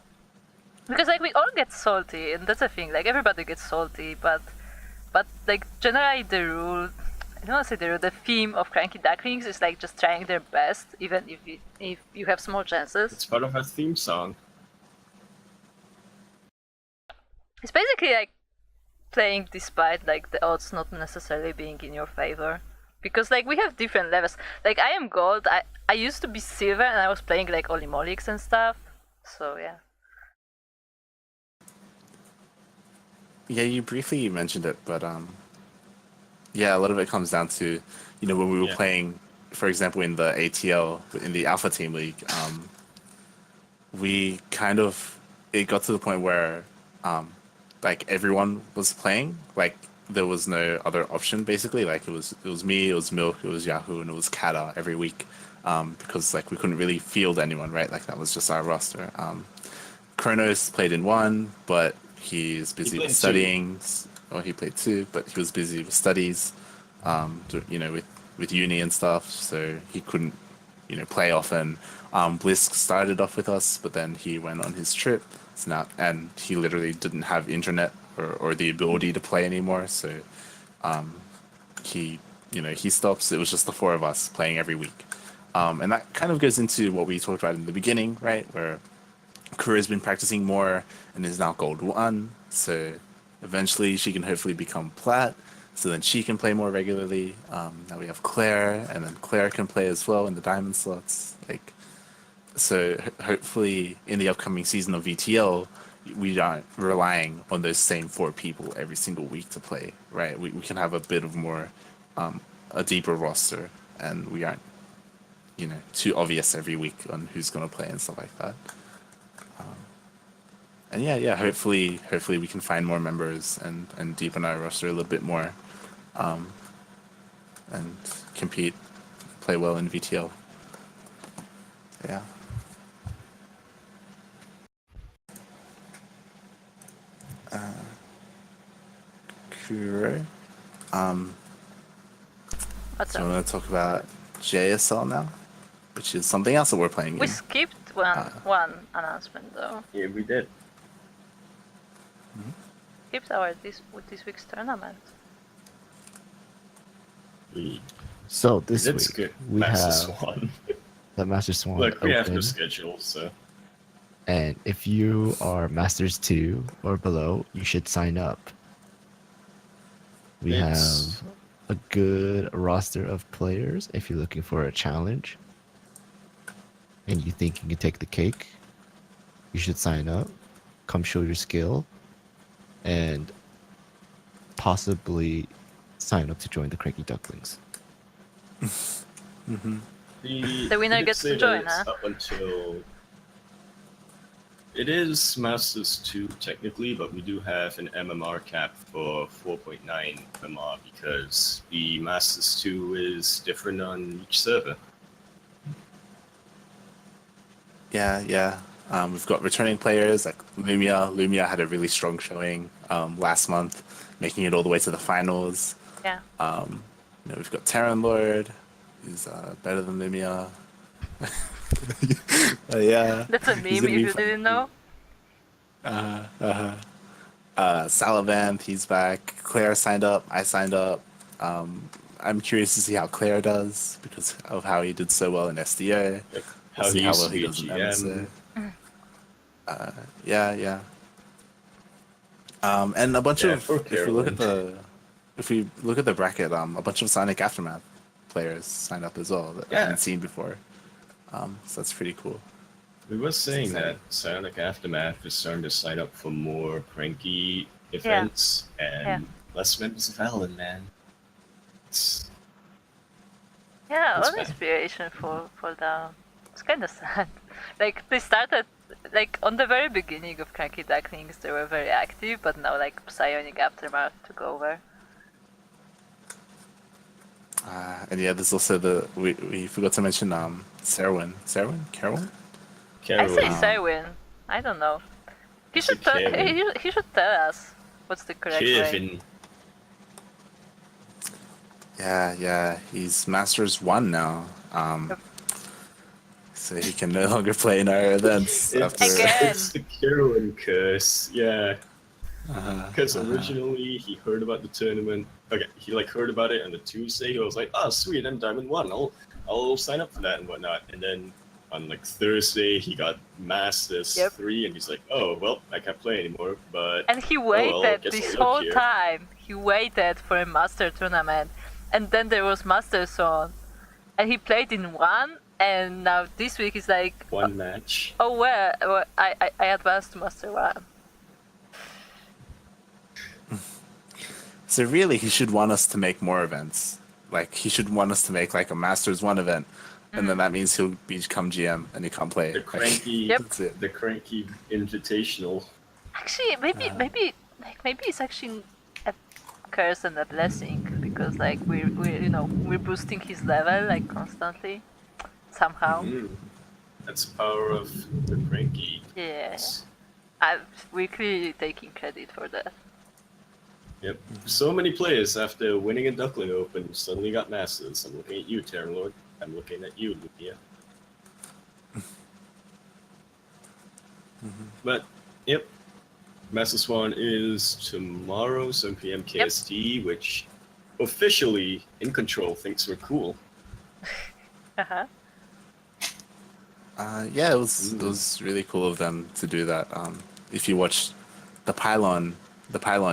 Because like we all get salty, and that's the thing. Like everybody gets salty, but like generally the rule. I don't want to say the rule. The theme of CranKy Ducklings is like just trying their best, even if you have small chances. It's part of our theme song. It's basically like playing despite like the odds not necessarily being in your favor. Because like we have different levels. Like I am gold. I used to be silver and I was playing like Olimolix and stuff. So yeah. Yeah, you briefly mentioned it, but yeah, a lot of it comes down to, you know, when we were Yeah. playing, for example, in the ATL, in the Alpha Team League, we kind of, it got to the point where like everyone was playing, like there was no other option basically. Like it was me, it was Milk, it was Yahoo, and it was Kata every week, because like we couldn't really field anyone, right? Like that was just our roster. Kronos played in one, but he's busy played with two. studying. Or he played two, but he was busy with studies, you know, with uni and stuff, so he couldn't, you know, play often. Blisk started off with us, but then he went on his trip. So now, and he literally didn't have internet or the ability to play anymore. So he, you know, he stops. It was just the four of us playing every week, and that kind of goes into what we talked about in the beginning, right? Where Kura's been practicing more and is now gold 1. So eventually she can hopefully become plat. So then she can play more regularly. Now we have Claire, and then Claire can play as well in the diamond slots. Like, so hopefully in the upcoming season of VTL, we aren't relying on those same 4 people every single week to play, right? We can have a bit of more, a deeper roster, and we aren't, you know, too obvious every week on who's going to play and stuff like that. And yeah, hopefully we can find more members and deepen our roster a little bit more, and compete, play well in VTL. Yeah. Kuro. What's So up? I'm going to talk about JSL now, which is something else that we're playing We in. skipped one announcement though. Yeah, we did. Skipped this week's tournament. We So this It's week good. we Master have Swan. the Master Swan Look, we have Open, no schedule, so and if you are Masters 2 or below, you should sign up. We It's- have a good roster of players. If you're looking for a challenge and you think you can take the cake, you should sign up. Come show your skill, and possibly sign up to join the CranKy Ducklings. The winner did gets say to that join, it's huh? Up until it is Masters 2 technically, but we do have an MMR cap for 4.9 MMR because the Masters 2 is different on each server. Yeah. We've got returning players like Lumia. Lumia had a really strong showing last month, making it all the way to the finals. Yeah. We've got Terran Lord, who's better than Lumia. Yeah. That's a He's meme gonna if be you fun. didn't know. Salavanth, he's back. Claire signed up. I signed up. I'm curious to see how Claire does because of how he did so well in SDO. Like We'll how see he how used well to he be a does in GM. MSA. Yeah. And a bunch Yeah, of poor if we look at the bracket, a bunch of Sonic Aftermath players signed up as well that I Yeah. haven't seen before. So that's pretty cool. We were saying exciting. that Sonic Aftermath is starting to sign up for more CranKy events and less members of Alan, man. It's Yeah, That's all bad. inspiration for them. It's kind of sad. Like they started like on the very beginning of CranKy Ducklings, they were very active, but now like Psionic Aftermath took over. And yeah, there's also we forgot to mention Carolyn. I say Carol. Cywin. I don't know. He I say should tell. Kevin. He should tell us what's the correct way. Kevin. Yeah, he's Masters 1 now. So he can no longer play in our events after. Again. It's the Carolyn curse, yeah. Uh-huh, Because originally he heard about the tournament. Okay, he like heard about it on the Tuesday. He was like, "Oh, sweet, I'm Diamond 1. I'll sign up for that and whatnot." And then on like Thursday he got Masters 3, and he's like, "Oh, well, I can't play anymore." But And he well, waited guess this I'll look whole here. time. He waited for a master tournament, and then there was Masters on, and he played in one. And now this week is like, one match. oh well, I advanced to Master 1. So really, he should want us to make more events. Like he should want us to make like a Masters 1 event, and then that means he'll become GM and he can't play. The Like, CranKy, Yep. that's it. the CranKy Invitational. Actually, maybe it's actually a curse and a blessing because like we're boosting his level like constantly, somehow. That's the power of the CranKy. Yeah, I'm weekly taking credit for that. Yep. So many players after winning a Duckling Open suddenly got Masters. I'm looking at you, Terran Lord. I'm looking at you, Lucia. But, yep. Master Swan is tomorrow, 7 p.m. KST, which officially In Control thinks we're cool. Uh-huh. Yeah, it was really cool of them to do that. If you watched the Pylon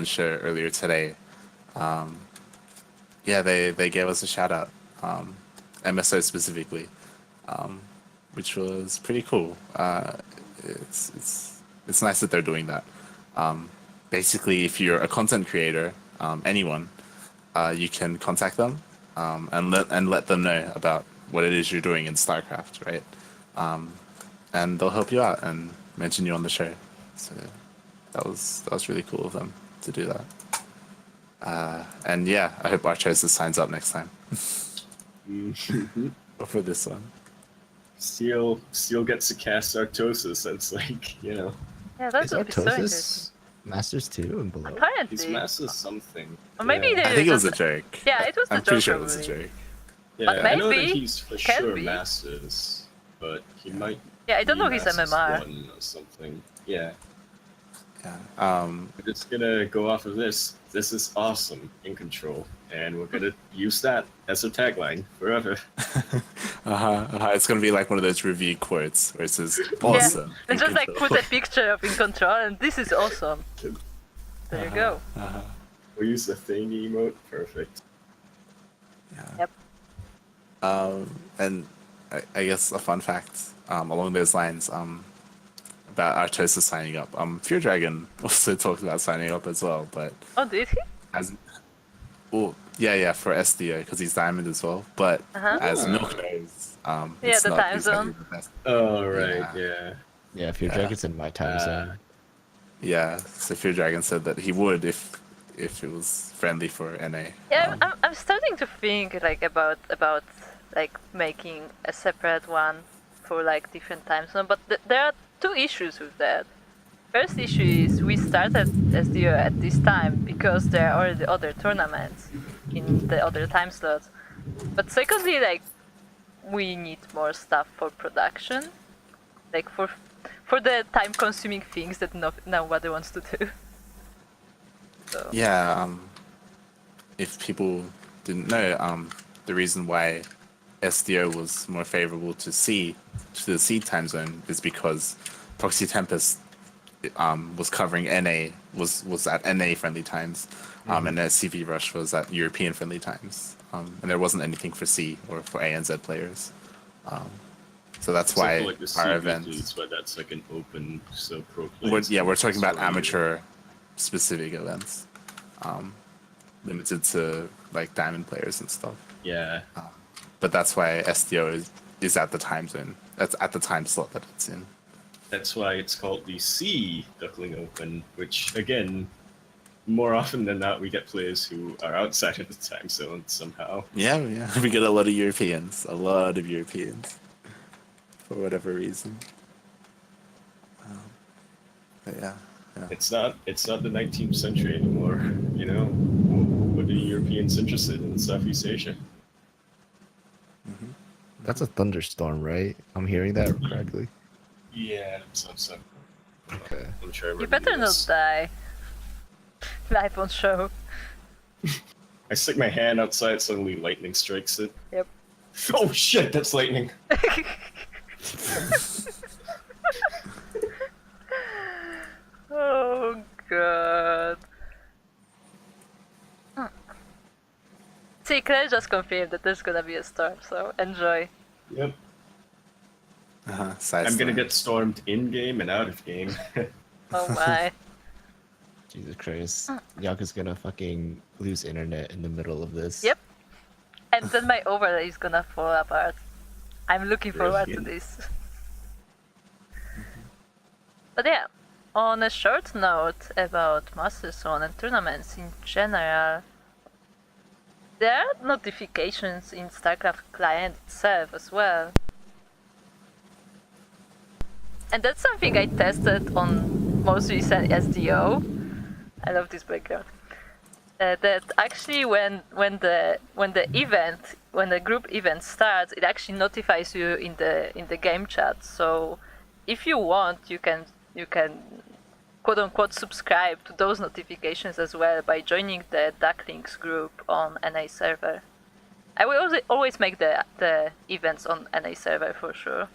show earlier today, yeah, they gave us a shout out, MSO specifically, which was pretty cool. It's nice that they're doing that. Basically, if you're a content creator, anyone, you can contact them and let them know about what it is you're doing in StarCraft, right? And they'll help you out and mention you on the show. So that was really cool of them to do that. And yeah, I hope Archosis signs up next time. Or for this one. Seal gets to cast Artosis. That's like, Is Yeah, that would be so interesting. Artosis Masters 2 and below. He's Apparently. Masters something. Or maybe Yeah. they I think it was a just- joke. Yeah, it was the I'm pretty joke sure it was a probably. joke. Yeah, But I know that maybe, he's for can sure be. Masters, but he might. Yeah, I don't be know his Masters MMR. 1 or something. Yeah, Yeah. we're just gonna go off of this. This is awesome in control, and we're gonna use that as a tagline forever. It's gonna be like one of those review quotes where it says awesome. And in just like control. put a picture of in control and this is awesome. There you go. We use the thing emote. Perfect. Yeah. Yep. And I guess a fun fact along those lines about Artosis signing up. Fear Dragon also talked about signing up as well, but Oh, did he? as yeah, for SDO because he's Diamond as well. But as Milk knows, it's the not time exactly zone. the best. Oh right, Yeah. yeah. Yeah, if your dragon's in my time zone. Yeah, so Fear Dragon said that he would if it was friendly for NA. Yeah, I'm starting to think like about like making a separate one for like different time zone, but there are two issues with that. First issue is we started SDO at this time because there are already other tournaments in the other time slots. But secondly, like we need more stuff for production, like for the time-consuming things that nobody wants to do. So. Yeah, if people didn't know, the reason why SDO was more favorable to the C time zone is because Proxy Tempest was covering NA was at NA friendly times, and SCVRush was at European friendly times, and there wasn't anything for C or for ANZ players. So that's Except why for, like, the our C event. weeklies, but that's like an open, so pro players. We're talking about Sorry. amateur specific events, limited to like diamond players and stuff. Yeah. But that's why SDO is at the time zone. That's at the time slot that it's in. That's why it's called the C Duckling Open, which again, more often than not, we get players who are outside of the time zone somehow. Yeah, we get a lot of Europeans, for whatever reason. But yeah. It's not the 19th century anymore, you know. What are Europeans interested in Southeast Asia? That's a thunderstorm, right? I'm hearing that correctly. Yeah, so. Okay. I'm sure You better not die. Live on show. I stick my hand outside, suddenly lightning strikes it. Yep. Oh shit, that's lightning. Oh god. See, Claire just confirmed that there's gonna be a storm, so enjoy. Yep. Side I'm gonna story. get stormed in game and out of game. Oh my. Jesus Christ. Yaka's gonna fucking lose internet in the middle of this. Yep. And then my overlay is gonna fall apart. I'm looking forward to Brilliant. this. But yeah, on a short note about Master Swan and tournaments in general, there are notifications in StarCraft client itself as well. And that's something I tested on most recent SDO. I love this background. That actually when the group event starts, it actually notifies you in the game chat. So if you want, you can quote unquote subscribe to those notifications as well by joining the Ducklings group on NA server. I will always make the events on NA server for sure.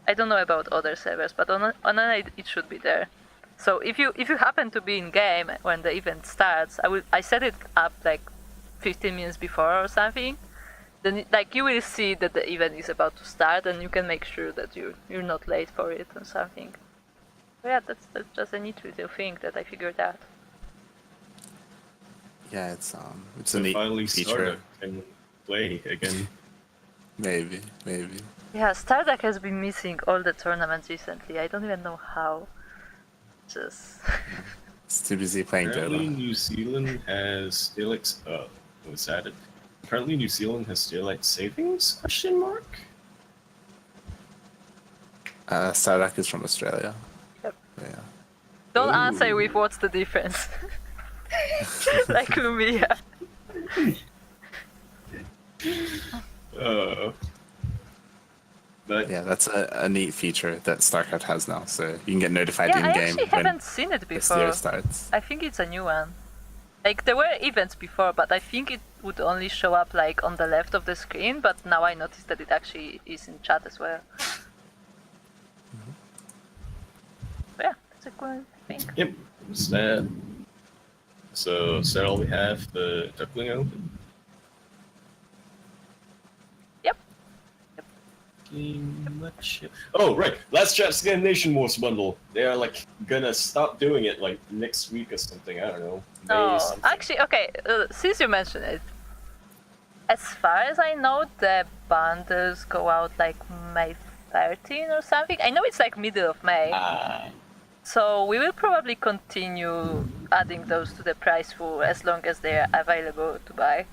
I don't know about other servers, but on NA it should be there. So if you happen to be in game when the event starts, I set it up like 15 minutes before or something. Then like you will see that the event is about to start, and you can make sure that you're not late for it or something. But yeah, that's just a neat little thing that I figured out. Yeah, it's a So neat finally feature. Startup can play again. Maybe. Yeah, Starduck has been missing all the tournaments recently. I don't even know how. Just It's too busy playing Apparently Dota. New Zealand has daylight. Was that it? Apparently New Zealand has daylight savings? Question mark. Starduck is from Australia. Yep. Yeah. don't answer with what's the difference. Like Lumia. But Yeah, that's a neat feature that StarCraft has now, so you can get notified Yeah, I in-game actually when haven't seen it SEO before. starts. I think it's a new one. Like there were events before, but I think it would only show up like on the left of the screen. But now I noticed that it actually is in chat as well. But yeah, that's a cool thing. yep, it's that. So is that all we have? The Duckling Open. Yep. Much. Oh right, Last Chat Scandination Wars bundle. They are like gonna stop doing it like next week or something. I don't know. May Oh, something. actually, okay. Since you mentioned it, as far as I know, the bundles go out like May 13 or something. I know it's like middle of May. So we will probably continue adding those to the price pool as long as they are available to buy.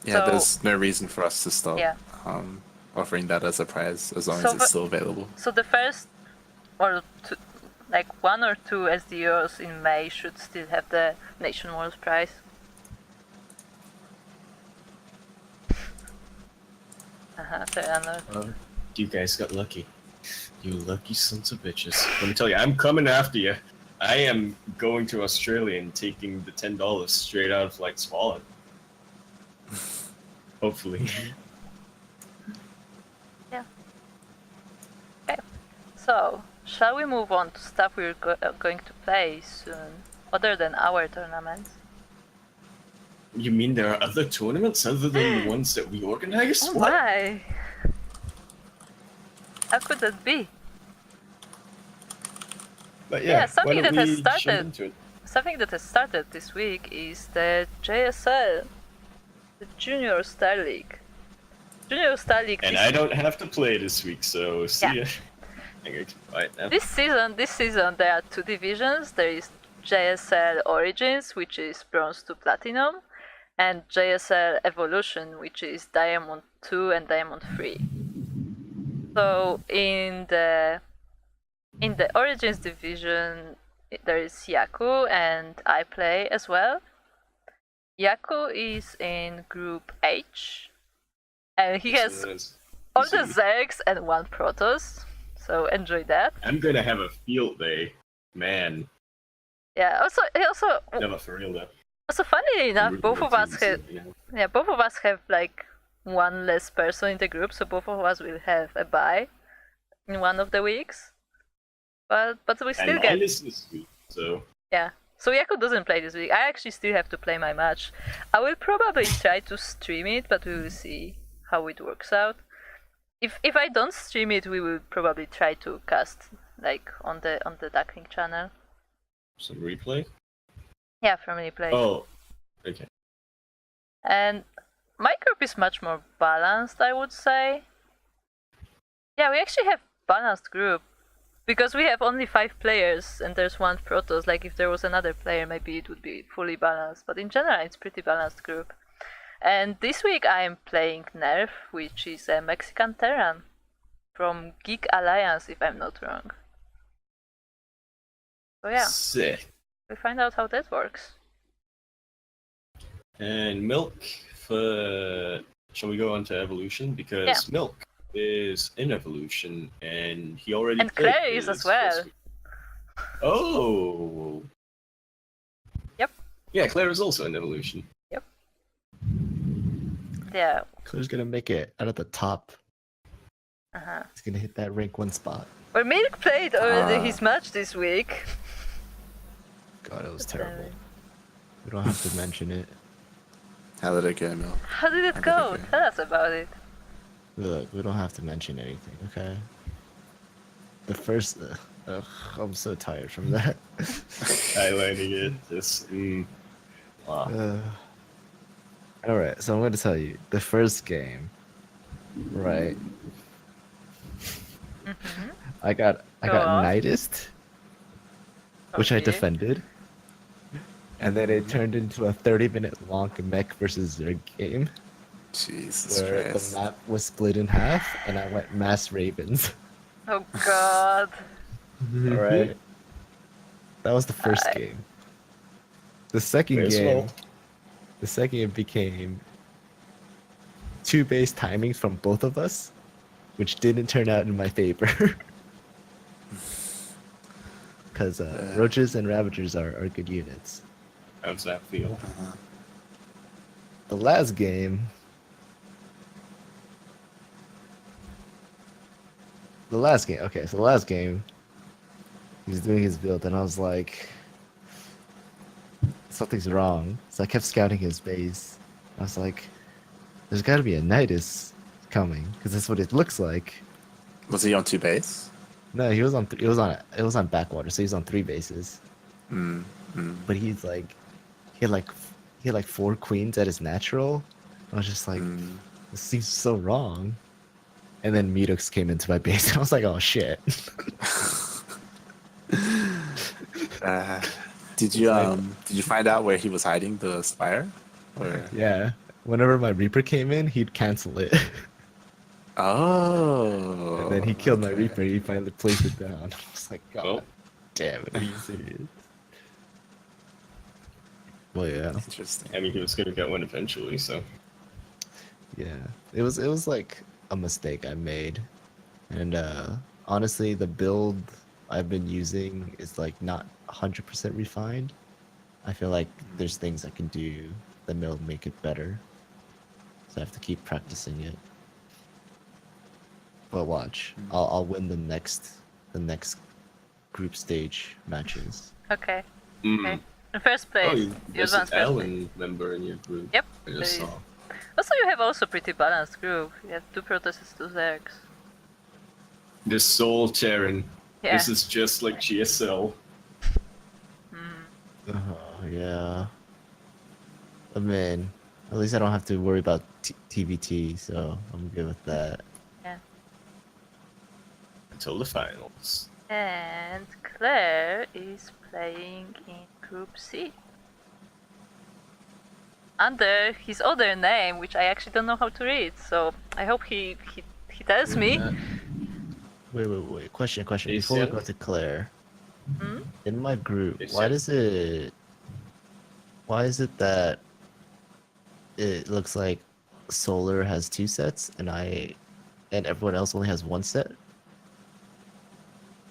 Yeah, So- there's no reason for us to stop Yeah. offering that as a prize as long So as it's for- still available. So the first, or two, like 1 or 2 SDOs in May should still have the Nation Wars prize. Fair enough. You guys got lucky. You lucky sons of bitches. Let me tell you, I'm coming after you. I am going to Australia and taking the $10 straight out of like Swan. Hopefully. So, shall we move on to stuff we're going to play soon, other than our tournaments? You mean there are other tournaments other than the ones that we organize? Oh What? my! How could that be? But Yeah, yeah, something why don't that has we jump started. into it? Something that has started this week is the JSL, the Junior Star League. Junior Star League. And I don't have to play this week, so see Yeah. ya. I'm going to buy it now. This season there are 2 divisions. There is JSL Origins, which is Bronze to Platinum, and JSL Evolution, which is Diamond 2 and Diamond 3. So in the Origins division, there is Yaku, and I play as well. Yaku is in Group H, and he has all the Zergs and 1 Protoss. So enjoy that. I'm gonna have a field day. Man. Yeah. Also, Never for real though. funnily enough, Rooting both for of us teams, have, you know. yeah, both of us have like 1 less person in the group, so both of us will have a bye in one of the weeks. But we still And get, mine is this week, so yeah. So Yaku doesn't play this week. I actually still have to play my match. I will probably try to stream it, but we will see how it works out. If I don't stream it, we will probably try to cast like on the Duckling channel. some replay. Yeah, from replay. Oh, okay. And my group is much more balanced, I would say. Yeah, we actually have balanced group because we have only 5 players and there's 1 Protoss. Like if there was another player, maybe it would be fully balanced. But in general, it's pretty balanced group. And this week I am playing Nerf, which is a Mexican Terran from Geek Alliance, if I'm not wrong. So yeah, Sick. we'll find out how that works. And Milk for. Shall we go on to Evolution? Because Milk is in Evolution and he already. And played Claire is his as well. first week. Oh. Yep. Yeah, Claire is also in Evolution. Yeah. Claire's gonna make it out of the top. Uh-huh. He's gonna hit that rank 1 spot. Well, Milk played already his match this week. God, it was terrible. We don't have to mention it. How did it go, Mel? How did it How did go? it go? Tell us about it. Look, we don't have to mention anything, okay? The first... I'm so tired from that. Highlighting it. Just. Wow. Alright, so I'm gonna tell you. The first game, right? Mm-hmm. I got Go on. Nightist, which I Okay. defended. And then it turned into a 30-minute long mech versus Zerg game Jesus where Christ. the map was split in half and I went mass Ravens. Oh god. Alright. That was the first Alright. game. The second May as game, well. the second game became 2 base timings from both of us, which didn't turn out in my favor. Because roaches and ravagers are good units. How's that feel? The last game, okay, so the last game, he was doing his build, and I was like, something's wrong. So I kept scouting his base. I was like, there's got to be a Nidus coming, because that's what it looks like. Was he on 2 base? No, he was on. It was on backwater, so he's on 3 bases. Mm, mm. But he's like, he had like 4 queens at his natural. I was just like, this seems so wrong. And then Medux came into my base, and I was like, oh shit. Did you find out where he was hiding the Spire? Or Yeah. Whenever my Reaper came in, he'd cancel it. oh, And then he killed my okay. Reaper. He finally placed it down. I was like, God Well. damn it, are you serious? Well, yeah, Interesting. I mean, he was gonna get one eventually, so. yeah. It was like a mistake I made, and honestly, the build I've been using is like not 100% refined. I feel like there's things I can do that will make it better, so I have to keep practicing it. But watch, I'll win the next group stage matches. Okay. Mm. Okay. In first place, Oh, you there's advanced an first place. Allen member in your group. Yep. I just there saw. is. Also, you have also pretty balanced group. You have 2 Protoss, 2 Zergs. This Soul Terran. Yeah. This is just like GSL. Oh yeah. I mean, at least I don't have to worry about TVT, so I'm good with that. Yeah. Until the finals. And Claire is playing in Group C. Under his other name, which I actually don't know how to read, so I hope he tells me. Wait. Question. Hey, Before we Sam? go to Claire, Hmm? in my group, Hey, why Sam? is it that it looks like Solar has 2 sets and everyone else only has 1 set?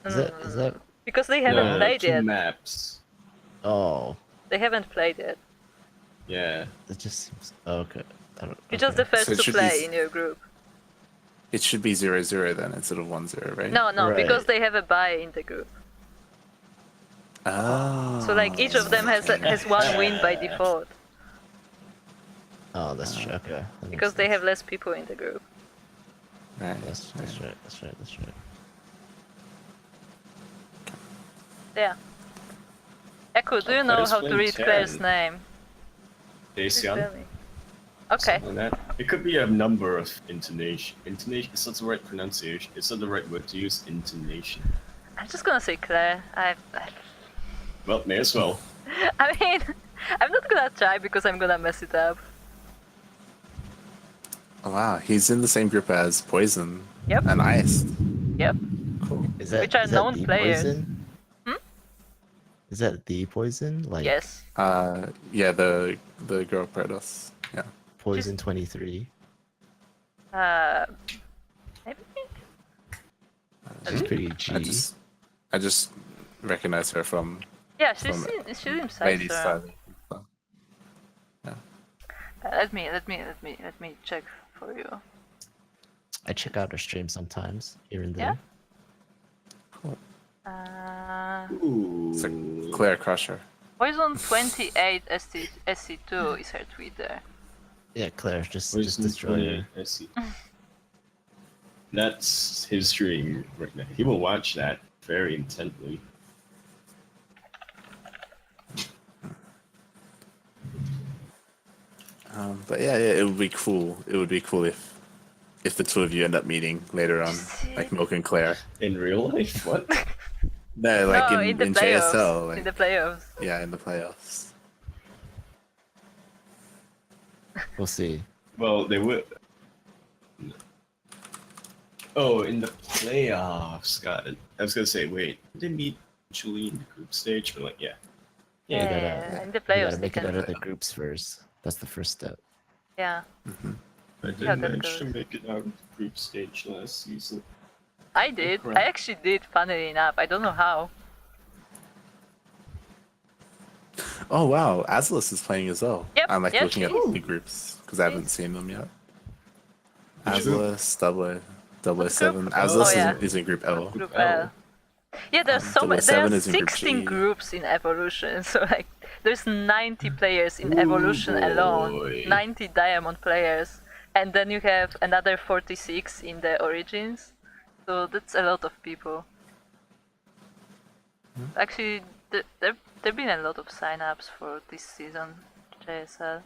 Is that Because they haven't No, played 2 yet. maps. oh, They haven't played yet. Yeah. that just seems okay. I don't, You're just the okay. first So it to should play be- in your group. It should be 0-0 then instead of 1-0, right? No, Right. because they have a buy in the group. Oh. So like each of them has 1 win by default Oh, that's true. Okay. that makes because they sense. have less people in the group. Right. That's right. Yeah. Echo, do you know Claire's how to playing read Claire's Terran. name? Please Dacian. tell me. Okay. Something like that. It could be a number of intonation. Intonation is not the right pronunciation. It's not the right word to use. Intonation. I'm just gonna say Claire. Well, may as well. I mean, I'm not gonna try because I'm gonna mess it up. Oh, wow, he's in the same group as Poison Yep. and Ice. Yep. Cool. Is that Which are is that known the players. Poison? Is that the Poison? Like Yes. Yeah, the girl Protoss. Yeah. Poison 23. Maybe. She's pretty G. I just recognize her from Yeah, she's From in Ladies Sight. Side. Let me check for you. I check out her stream sometimes, here and Yeah? there. Cool. Ooh. It's a Claire Crusher. Poison 28 SC2 is her Twitter. Yeah, Claire, just Poison destroy her. 20, I see. That's his stream right now. He will watch that very intently. But yeah, it would be cool. It would be cool if the 2 of you end up meeting later on, like Milk and Claire. In real life? What? No, like No, in the playoffs. JSL. Like, In the playoffs. yeah, in the playoffs. We'll see. Well, they would. Oh, in the playoffs. Got it. I was gonna say, wait, did they meet eventually in the group stage, but like, yeah. You gotta, in the you playoffs gotta they make it can. out of the groups first. That's the first step. Yeah, I Yeah, didn't that manage to goes. make it out of the group stage last season. I did. crap. I actually did. Funnily enough, I don't know how. Oh wow, Azulus is playing as well. Yep, I'm like yeah, looking at she is. the groups because I haven't She's- seen them yet. Which group? Azulus, Double What 7. group? Azulus Oh, yeah. is in Group L. Group L. L. Yeah, there's so many. 007 There are is in Group 16 G. groups in Evolution, so like there's 90 players in Ooh, Evolution alone. boy. 90 Diamond players, and then you have another 46 in the Origins. So that's a lot of people. Actually, there've been a lot of sign-ups for this season, JSL.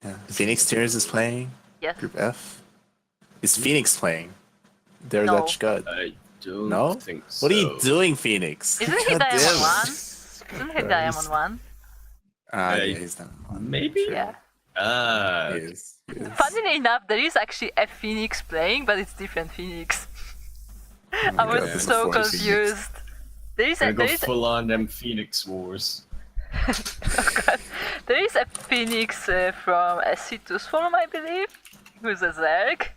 Yeah. Phoenix Tears is playing. Yes. Group F. Is Phoenix playing? They're No. Dutch good. I don't No? think so. What are you doing, Phoenix? Isn't he God damn Diamond it. 1? Isn't he Diamond 1? Yeah, he's Diamond 1. Maybe? Sure. Yeah. Ah, He is. He is. Funnily enough, there is actually a Phoenix playing, but it's different Phoenix. I God, was there's a so fourth Phoenix. confused. There is gonna a go there is full on them Phoenix Wars. there is a Phoenix from SC2 Swan, I believe, who's a Zerg,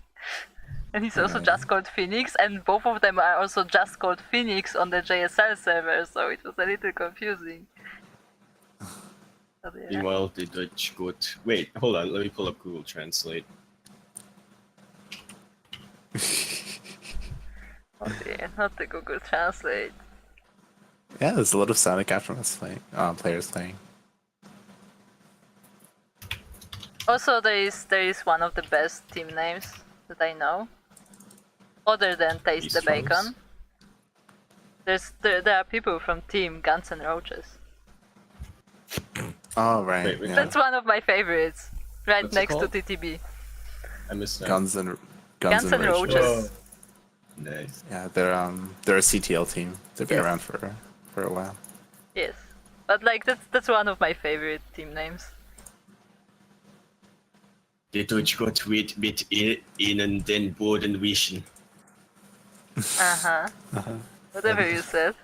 and he's also just called Phoenix, and both of them are also just called Phoenix on the JSL server, so it was a little confusing. But yeah. Meanwhile, the Dutch got. Wait, hold on. Let me pull up Google Translate. Oh dear, not the Google Translate. Yeah, there's a lot of Sonic Aftermath players playing. Also, there is one of the best team names that I know, other than Taste the East Rose? Bacon. There are people from Team Guns N' Roses. Oh, right. Wait, wait. yeah. That's one of my favorites, right What's it next to called? TTB. I missed that. Guns and Guns N' Roses. Roses. Nice. Yeah, they're a CTL team. They've been Yeah. around for a while. Yes, but like that's one of my favorite team names. The Dutch got mit ihnen den Boden wischen. Whatever you said.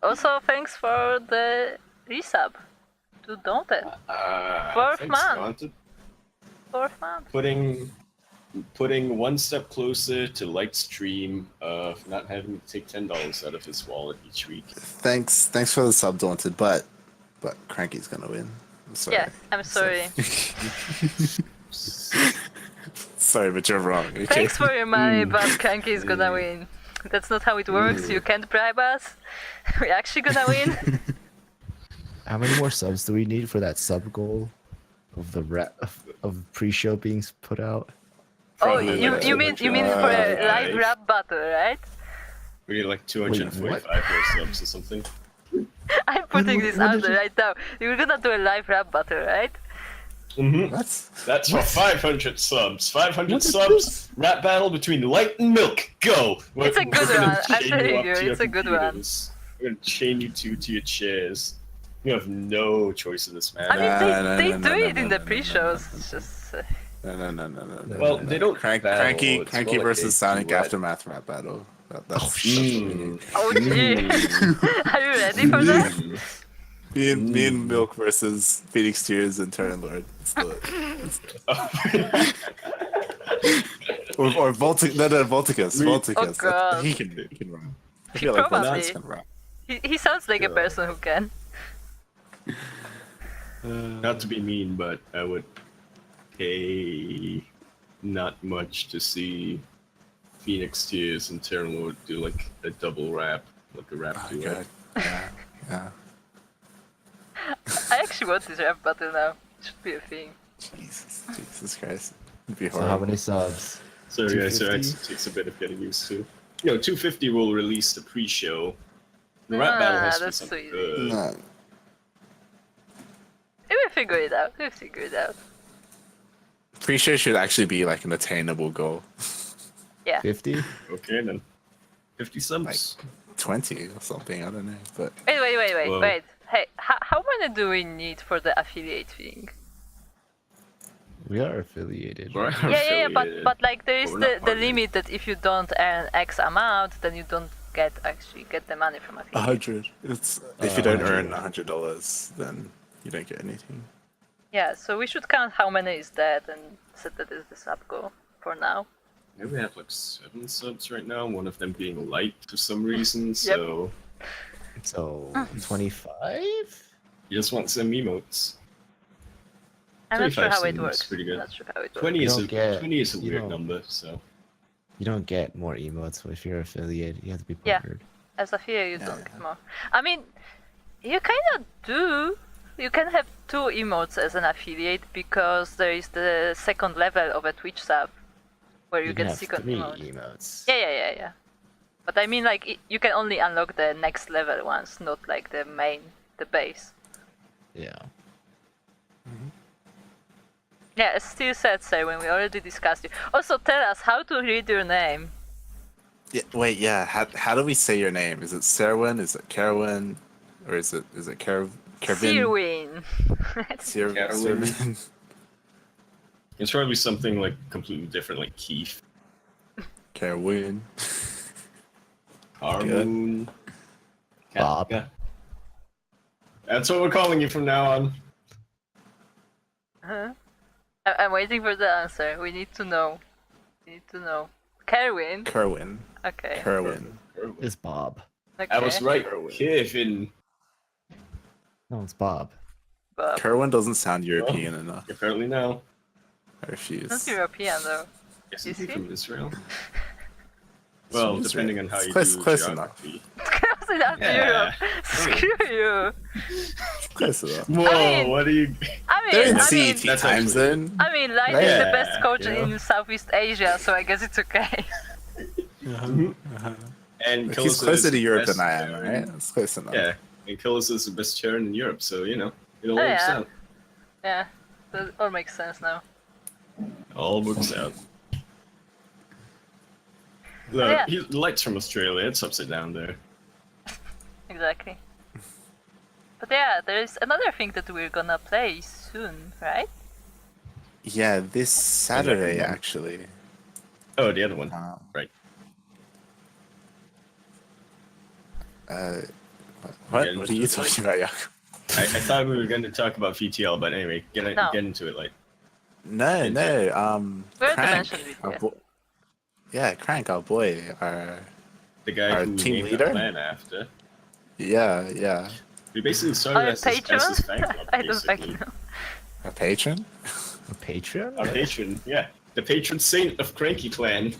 Also, thanks for the resub to Daunted. Fourth Thanks, month. Daunted. 4th month. Putting one step closer to Light's stream of not having to take $10 out of his wallet each week. Thanks for the sub, Daunted, but CranKy's gonna win. I'm sorry. Yeah, I'm sorry. Sorry, but you're wrong. Okay? Thanks for your money, but CranKy is gonna win. That's not how it works. You can't bribe us. We're actually gonna win. How many more subs do we need for that sub goal of the of pre-show being put out? Oh, Probably you like you mean for a live rap battle, right? We need like 245 more subs or something. I'm putting this out there right now. You're gonna do a live rap battle, right? Mm-hmm. What? That's for 500 subs. 500 subs. Rap battle between Light and Milk. Go. It's a good gonna one. I'm chain telling up you, to your it's a good one. computers. We're gonna chain you two to your chairs. You have no choice in this, man. I mean, they no, do no, it no, in no, the no, pre-shows. no, It's just. No. Well, they don't CranKy battle, it's CranKy more like versus a Sonic duet. Aftermath rap battle. That's what we need. Oh gee. Are you ready for that? Me and Milk versus Phoenix Tears and Terran Lord. Let's do it. or Volticus. Oh, God. He can run. I feel like Probably. Volticus can run. He sounds like a person who can. Not to be mean, but I would pay not much to see Phoenix Tears and Terran Lord do like a double rap, like a rap Oh, duet. God. Yeah. I actually want this rap battle now. It should be a thing. Jesus Christ. It'd be So how horrible. many subs? So yeah, so 250? it takes a bit of getting used to. 250 will release the pre-show. The rap battle has to be that's something sweet. good. No. We will figure it out. We'll figure it out. Pre-show should actually be like an attainable goal. Yeah. 50? Okay then. 50 subs. 20 or something, I don't know. But Whoa. Wait. Hey, how many do we need for the affiliate thing? We are affiliated. We're Yeah, affiliated. but like there is But we're not the partnered. limit that if you don't earn X amount, then you don't get the money from affiliate. 100. It's if you don't earn $100. $100, then you don't get anything. Yeah, so we should count how many is that and set that as the sub goal for now. Yeah, we have like 7 subs right now, one of them being light for some reason, so So 25. you just want some emotes. I'm not sure 25 how it seems works. pretty good. I'm not sure how it works. 20 is You a, don't get- 20 is a you weird don't- number, so You don't get more emotes if you're affiliated. You have to be Yeah. partnered. As affiliate, you Yeah, don't yeah. get more. I mean, you kind of do. You can have 2 emotes as an affiliate because there is the second level of a Twitch sub where you can get have second 3 emote. emotes. Yeah. But I mean, like, you can only unlock the next level ones, not like the base. Yeah. Yeah, it's still said, say, when we already discussed it. Also, tell us how to read your name. Yeah, wait, yeah. How do we say your name? Is it Serwin? Is it Carwin? Or is it Kervin? Sirwin. Carwin. Serwin. it's probably something like completely different, like Keith, Carwin. Harmoon, Bob. Katka. That's what we're calling you from now on. Huh? I'm waiting for the answer. We need to know. Kerwin? Kerwin. Okay. Kerwin. It's Bob. Okay. I was right, Kerwin. Kevin. No, it's Bob. Bob. Kerwin doesn't sound European enough. Apparently now. I refuse. Not European though. Yes, Is he's he? from Israel. Well, From depending on Israel. how you Close- do close enough. geography. Close enough to Yeah. Europe. Screw you. Close enough. Whoa, mean- what are you... They're in I mean, CET That's time actually- zone. Light is the Yeah, best coach you know? in Southeast Asia, so I guess it's okay. And He's Killis closer is to Europe best than I am, chair right? in- It's close enough. Yeah, and Killis is the best chair in Europe, so, you know, it all Oh, works yeah. out. Yeah, that all makes sense now. All works out. Look, Yeah. he Light's from Australia, it's upside down there. Exactly. But yeah, there's another thing that we're gonna play soon, right? Yeah, this Saturday actually. Oh, the other one. Right. What? Yeah, What are you just like- talking about, Jakob? I thought we were going to talk about VTL, but anyway, get No. into it, Light. No, no. We already Crank, mentioned it, our yeah. yeah, Crank, our boy, our The guy Our who team named leader? the clan after. yeah, We basically started Our as his patron? fan club, I don't basically. fucking know. a patron. A Patreon? Our patron, yeah. The patron saint of CranKy Clan.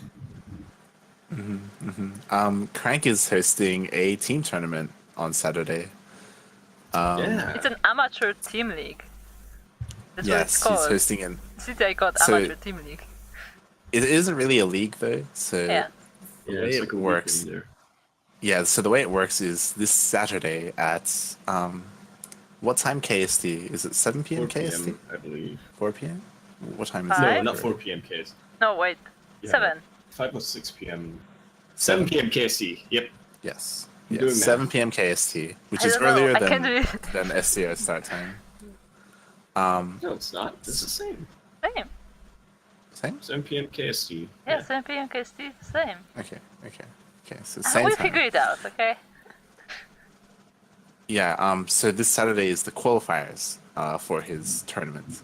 Crank is hosting a team tournament on Saturday. Yeah. It's an amateur team league. That's what it's Yes, he's called. hosting an. CTI called So- amateur team league. It isn't really a league though, so Yeah. Yeah, way it's it like a works. weekend there. yeah. So the way it works is this Saturday at what time KST? Is it 7 p.m. 4 KST? p.m., I believe. 4 p.m. What time is Five? it? No, not 4 p.m. KST. No, wait. Yeah. 7. 5 or 6 p.m. 7 p.m. KST. Yep. Yes. I'm Yes, doing math. 7 p.m. KST, which I is don't know, earlier I can't do it. than SCO start time. No, it's not. It's the same. Same. Same? 7 p.m. KST. Yeah, 7 p.m. KST is the same. Okay. So same We'll time. figure it out, okay? Yeah, so this Saturday is the qualifiers for his tournament.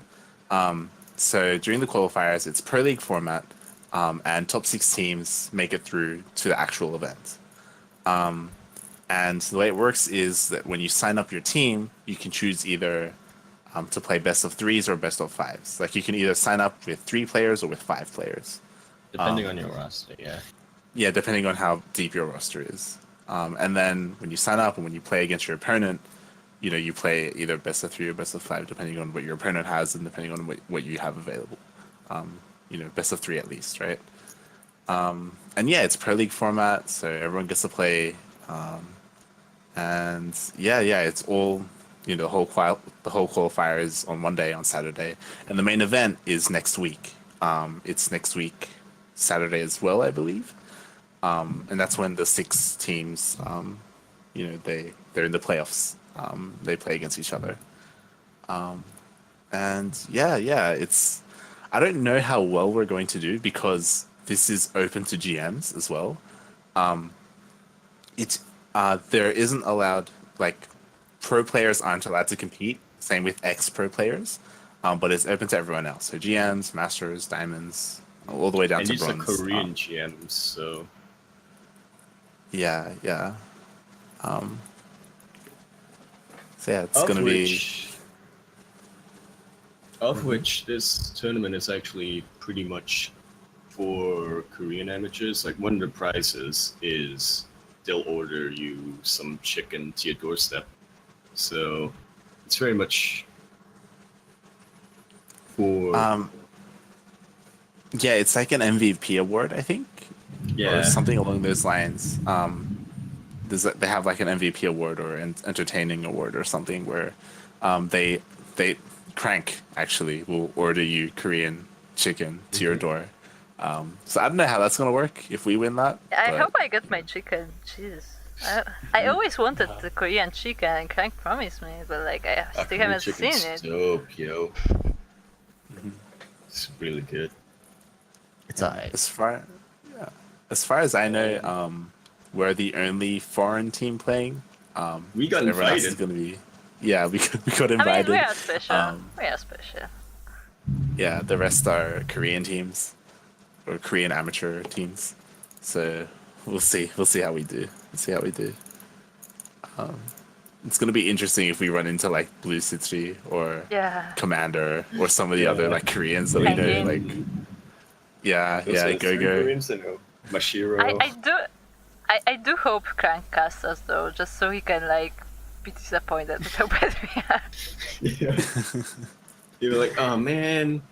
So during the qualifiers, it's Pro League format, and top 6 teams make it through to the actual event. And the way it works is that when you sign up your team, you can choose either to play best of 3s or best of 5s. Like you can either sign up with 3 players or with 5 players. Depending on your roster, yeah. Yeah, depending on how deep your roster is. And then when you sign up and when you play against your opponent, you play either best of 3 or best of 5, depending on what your opponent has and depending on what you have available. Best of 3 at least, right? And yeah, it's Pro League format, so everyone gets to play. And it's all, the whole qualifier is on one day on Saturday, and the main event is next week. It's next week Saturday as well, I believe. And that's when the 6 teams, they're in the playoffs. They play against each other. And it's, I don't know how well we're going to do because this is open to GMs as well. there isn't allowed, like, pro players aren't allowed to compete. Same with ex-pro players, but it's open to everyone else. So GMs, masters, diamonds, all the way down And to these are bronze. Korean GMs, so Yeah. So yeah, it's of gonna which, of which this tournament is actually pretty much for Korean amateurs. Like one of the prizes is they'll order you some chicken to your doorstep. So it's very much for yeah, it's like an MVP award, I think, or yeah. something along those lines. They have like an MVP award or an entertaining award or something where they Crank actually will order you Korean chicken to your door. So I don't know how that's gonna work if we win that. I but- hope I get my chicken. Jeez. I always wanted the Korean chicken, and Crank promised me, but like I still Korean haven't seen chicken's it. dope, yo. It's really good. It's alright. As far as I know, we're the only foreign team playing. We got so everyone else is invited. gonna be. Yeah, we got I mean, invited. we are special. Um, We are special. Yeah, the rest are Korean teams or Korean amateur teams. So we'll see. We'll see how we do. It's gonna be interesting if we run into like Blue City or Yeah. Commander or some of the other like Koreans that we know. Hanging. Like, yeah, Those are the three Go. Koreans I know. Mashiro. I do hope Crank casts us though, just so he can like be disappointed with how bad we are. Yeah. You were like, oh man,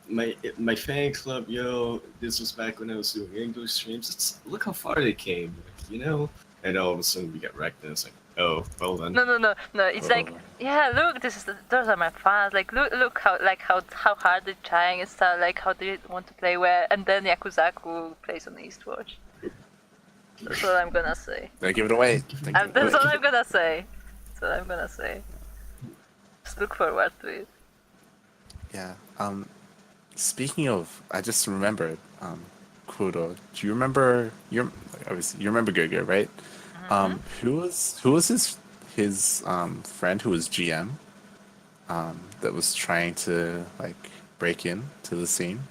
my fan club, yo, this was back when I was doing English streams. Look how far they came, you know? And all of a sudden we get wrecked, and it's like, oh, well then. No. It's like, yeah, look, those are my fans. Like, look how hard they're trying and stuff. Like how they want to play well, and then Yakuzaku plays on Eastwatch. That's all I'm gonna say. Don't give it away. That's all I'm gonna say. Just look forward to it. Yeah. Speaking of, I just remembered, Kuro. Do you remember you remember Gogo, right? Who was his friend who was GM? That was trying to like break in to the scene.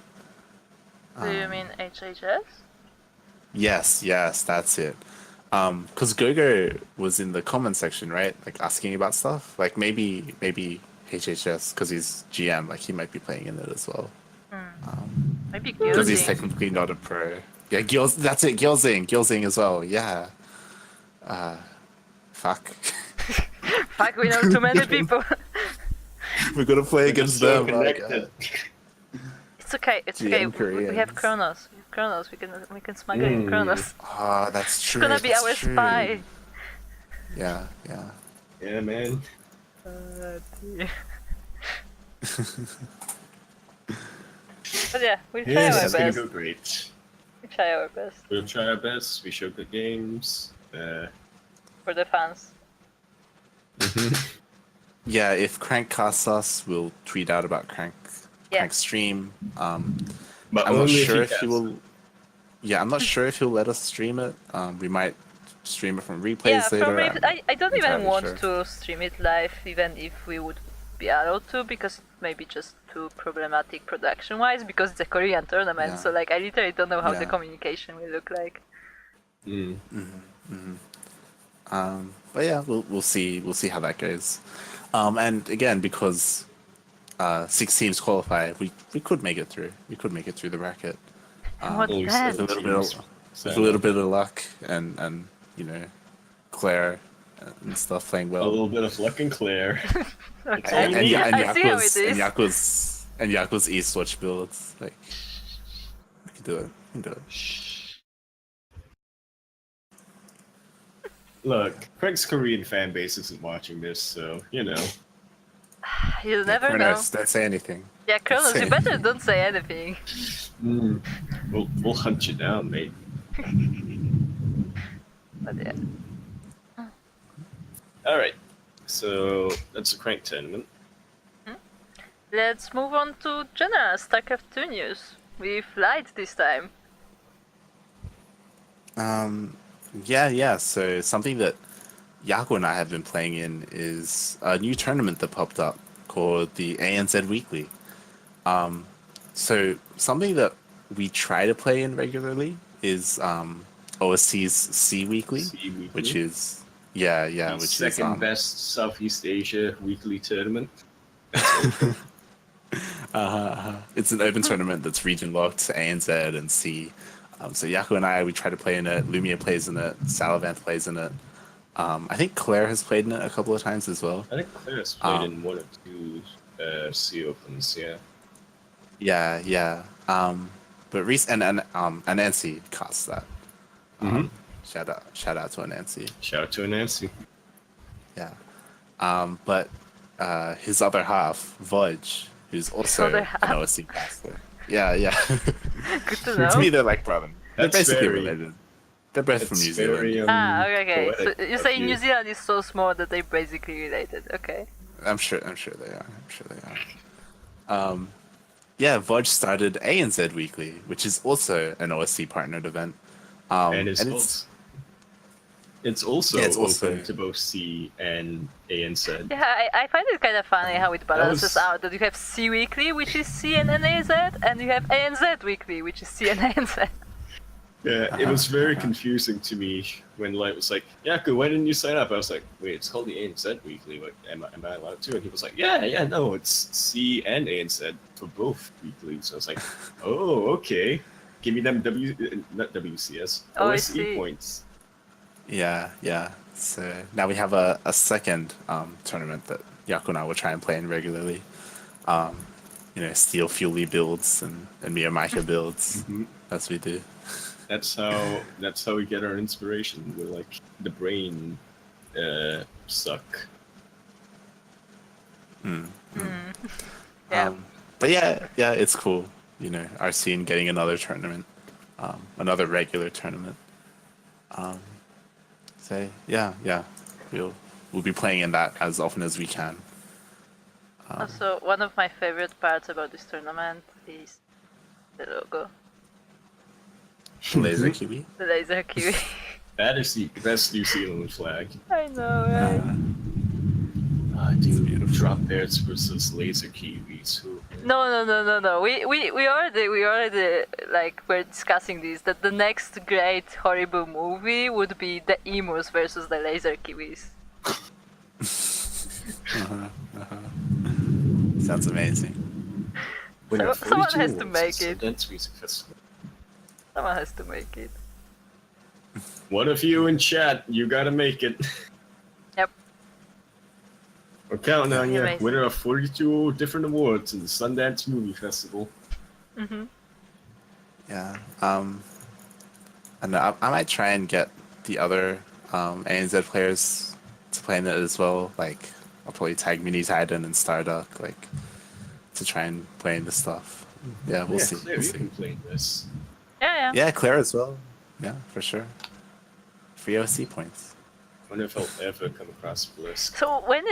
Do you mean HHS? Yes, that's it. Because Gogo was in the comment section, right? Like asking about stuff. Like maybe HHS because he's GM, like he might be playing in it as well. Maybe Because he's Gyozing. technically not a pro. Yeah, that's it. Gyozing as well. Yeah. Fuck. Fuck, we know too many people. We're gonna play against So them. connected. It's okay. GM We have Koreans. Kronos. We can smuggle in Kronos. Ah, that's It's true. gonna be that's our true. spy. Yeah. Yeah, man. But yeah, we'll try Yeah, our it's gonna best. go great. We'll try our best We'll try our best. We show good games. for the fans. Yeah, if Crank casts us, we'll tweet out about Crank Yeah. stream. But I'm not only sure if if he will. Yeah, I'm not sure if he'll let us stream it. We might stream it from replays Yeah, later. I don't even entirely want sure. to stream it live, even if we would be allowed to, because it may be just too problematic production-wise, because it's a Korean tournament, Yeah. so like I literally don't know how the Yeah. communication will look like. But yeah, we'll see how that goes. And again, because 6 teams qualify, we could make it through. We could make it through the bracket. What's only that? With a little bit of luck and you know, Claire and stuff playing A well. little bit of luck and Claire. Okay. And I see how it is. Yaku's Eastwatch builds. Like we can do it. Look, Craig's Korean fan base isn't watching this, so you know. You never know. Kronos, don't say anything. Yeah, Kronos, you better don't say anything. We'll hunt you down, mate. But yeah. All right, so that's a Crank tournament. Let's move on to general StarCraft 2 news. We've lied this time. Yeah. So something that Yaku and I have been playing in is a new tournament that popped up called the ANZ Weekly. So something that we try to play in regularly is OCE-SEA Weekly, See which weekly. is The which is second best Southeast Asia weekly tournament. it's an open tournament that's region locked to ANZ and C. So Yaku and I, we try to play in it. Lumia plays in it. Salavant plays in it. I think Claire has played in it a couple of times as well. I think Claire's played in one or two C Opens, yeah. Yeah. But and Nancy casts that. Shout out to Nancy. Shout out to Nancy. Yeah. But his other half, Vodge, who's also other an half. OSC caster. Yeah. Good to To me, know. they're like brother. They're That's basically very- related. They're both from It's New Zealand. very, Okay. So poetic you of say you. New Zealand is so small that they're basically related. Okay. I'm sure they are. Yeah, Vodge started ANZ Weekly, which is also an OSC partnered event. And it's also Yeah, it's also- open to both C and ANZ. Yeah, I find it kind of funny how it balances was- out. That you have C Weekly, which is C and ANZ, and you have ANZ Weekly, which is C and ANZ. Yeah, it was very confusing to me when Light was like, Yaku, why didn't you sign up? I was like, wait, it's called the ANZ Weekly. Like, am I allowed to? And he was like, yeah, no, it's C and ANZ for both weeklies. So I was like, oh, okay. Give me them not WCS, OSE OSE. points. Yeah. So now we have a second tournament that Yaku and I will try and play in regularly. Steel Fuely builds and Mia Micah builds, as we do. That's how we get our inspiration. We're like the brain suck. Yeah. But yeah, it's cool. Our scene getting another tournament, another regular tournament. So yeah, we'll be playing in that as often as we can. Also, one of my favorite parts about this tournament is the logo, Laser Kiwi. the laser kiwi. That is the best New Zealand flag. I know, right? Dude, drop bears versus laser kiwis. Who? No. We already like we're discussing this. That the next great horrible movie would be the emus versus the laser kiwis. Sounds amazing. Winner So- someone 42 has to awards make at it. Sundance Music Festival. Someone has to make it. One of you in chat, you gotta make it. Yep. We're counting on you. Amazing. Winner of 42 different awards in the Sundance Movie Festival. Yeah. And I might try and get the other ANZ players to play in it as well. Like, I'll probably tag Mini Titan and Starduck, like, to try and play in the stuff. Yeah, we'll see. Claire, We'll you see. can play this. Yeah. Yeah, Claire as well. Yeah, for sure. Free OC points. I wonder if I'll ever come across Bliss. So when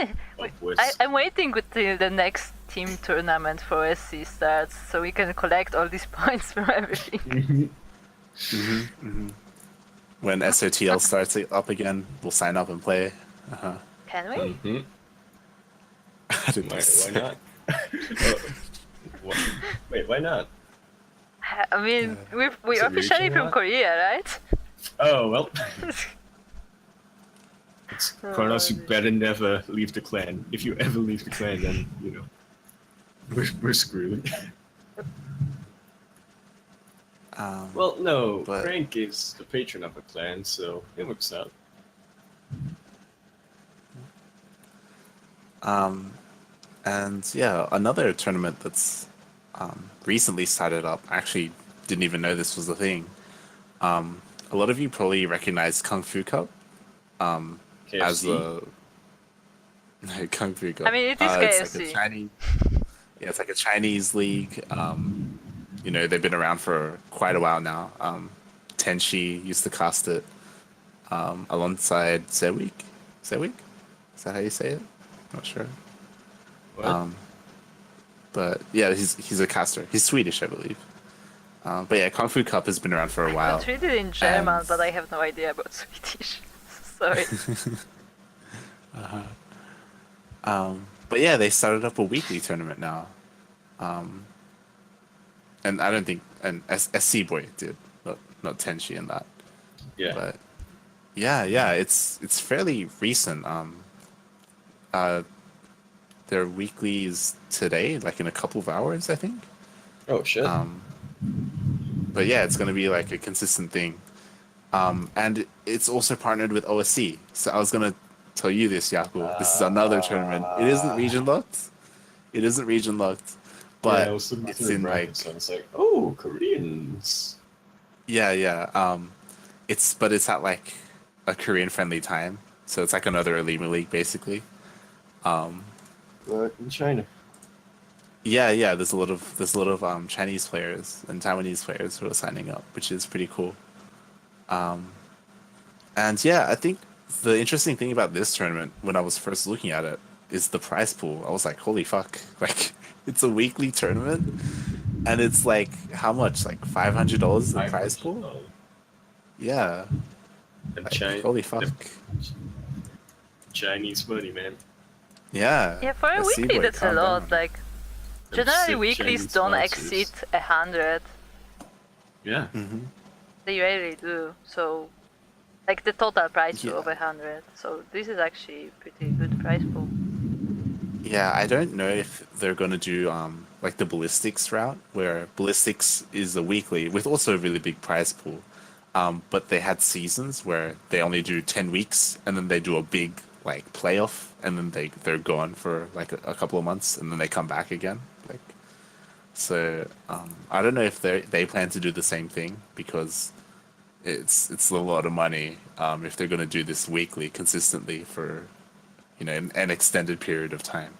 Bliss. I'm waiting until the next team tournament for SC starts, so we can collect all these points from everything. When SOTL starts up again, we'll sign up and play. Can we? Mhm. I didn't Why not? Wait, why not? I mean, we're Is it officially regional from lot? Korea, right? Oh, well. Kronos, you Oh, better never leave the clan. If you ever leave the clan, then, we're screwed. Well, no, but- Frank is the patron of a clan, so it works out. And yeah, another tournament that's recently started up. I actually didn't even know this was a thing. A lot of you probably recognize Kung Fu Cup as KFC. a Kung Fu Cup. I mean, it is It's like KFC. a Chinese, it's like a Chinese league. They've been around for quite a while now. Tenshi used to cast it alongside Zewik. Zewik? Is that how you say it? Not sure. What? But yeah, he's a caster. He's Swedish, I believe. But yeah, Kung Fu Cup has been around for a I while. could read it in German, and- but I have no idea about Swedish. Sorry. But yeah, they started up a weekly tournament now. And I don't think and SC Boy did, not Tenchi in that. Yeah. But yeah, it's fairly recent. Their weekly is today, like in a couple of hours, I think. Oh shit. But yeah, it's gonna be like a consistent thing. And it's also partnered with OSC. So I was gonna tell you this, Yaku. This is another tournament. It isn't region locked. But I was looking it's through in like brackets, so I was like, oh, Koreans. yeah. It's at like a Korean friendly time. So it's like another Elite League basically. But in China. Yeah. There's a lot of Chinese players and Taiwanese players who are signing up, which is pretty cool. And yeah, I think the interesting thing about this tournament, when I was first looking at it, is the prize pool. I was like, holy fuck! Like, it's a weekly tournament, and it's like how much? Like $500 in prize pool? Yeah. And Like, holy fuck! Chinese money, man. Yeah. Yeah, for a SC weekly, Boy, that's a calm lot. down. Like, Them generally sick weeklies Chinese don't sponsors. exceed 100. Yeah. Mm-hmm. They rarely do. So, like the total price Yeah. of 100. So this is actually pretty good price pool. Yeah, I don't know if they're gonna do like the ballistics route, where ballistics is a weekly with also a really big prize pool. But they had seasons where they only do 10 weeks and then they do a big like playoff and then they're gone for like a couple of months and then they come back again. Like, so I don't know if they plan to do the same thing, because it's a lot of money if they're gonna do this weekly consistently for an extended period of time.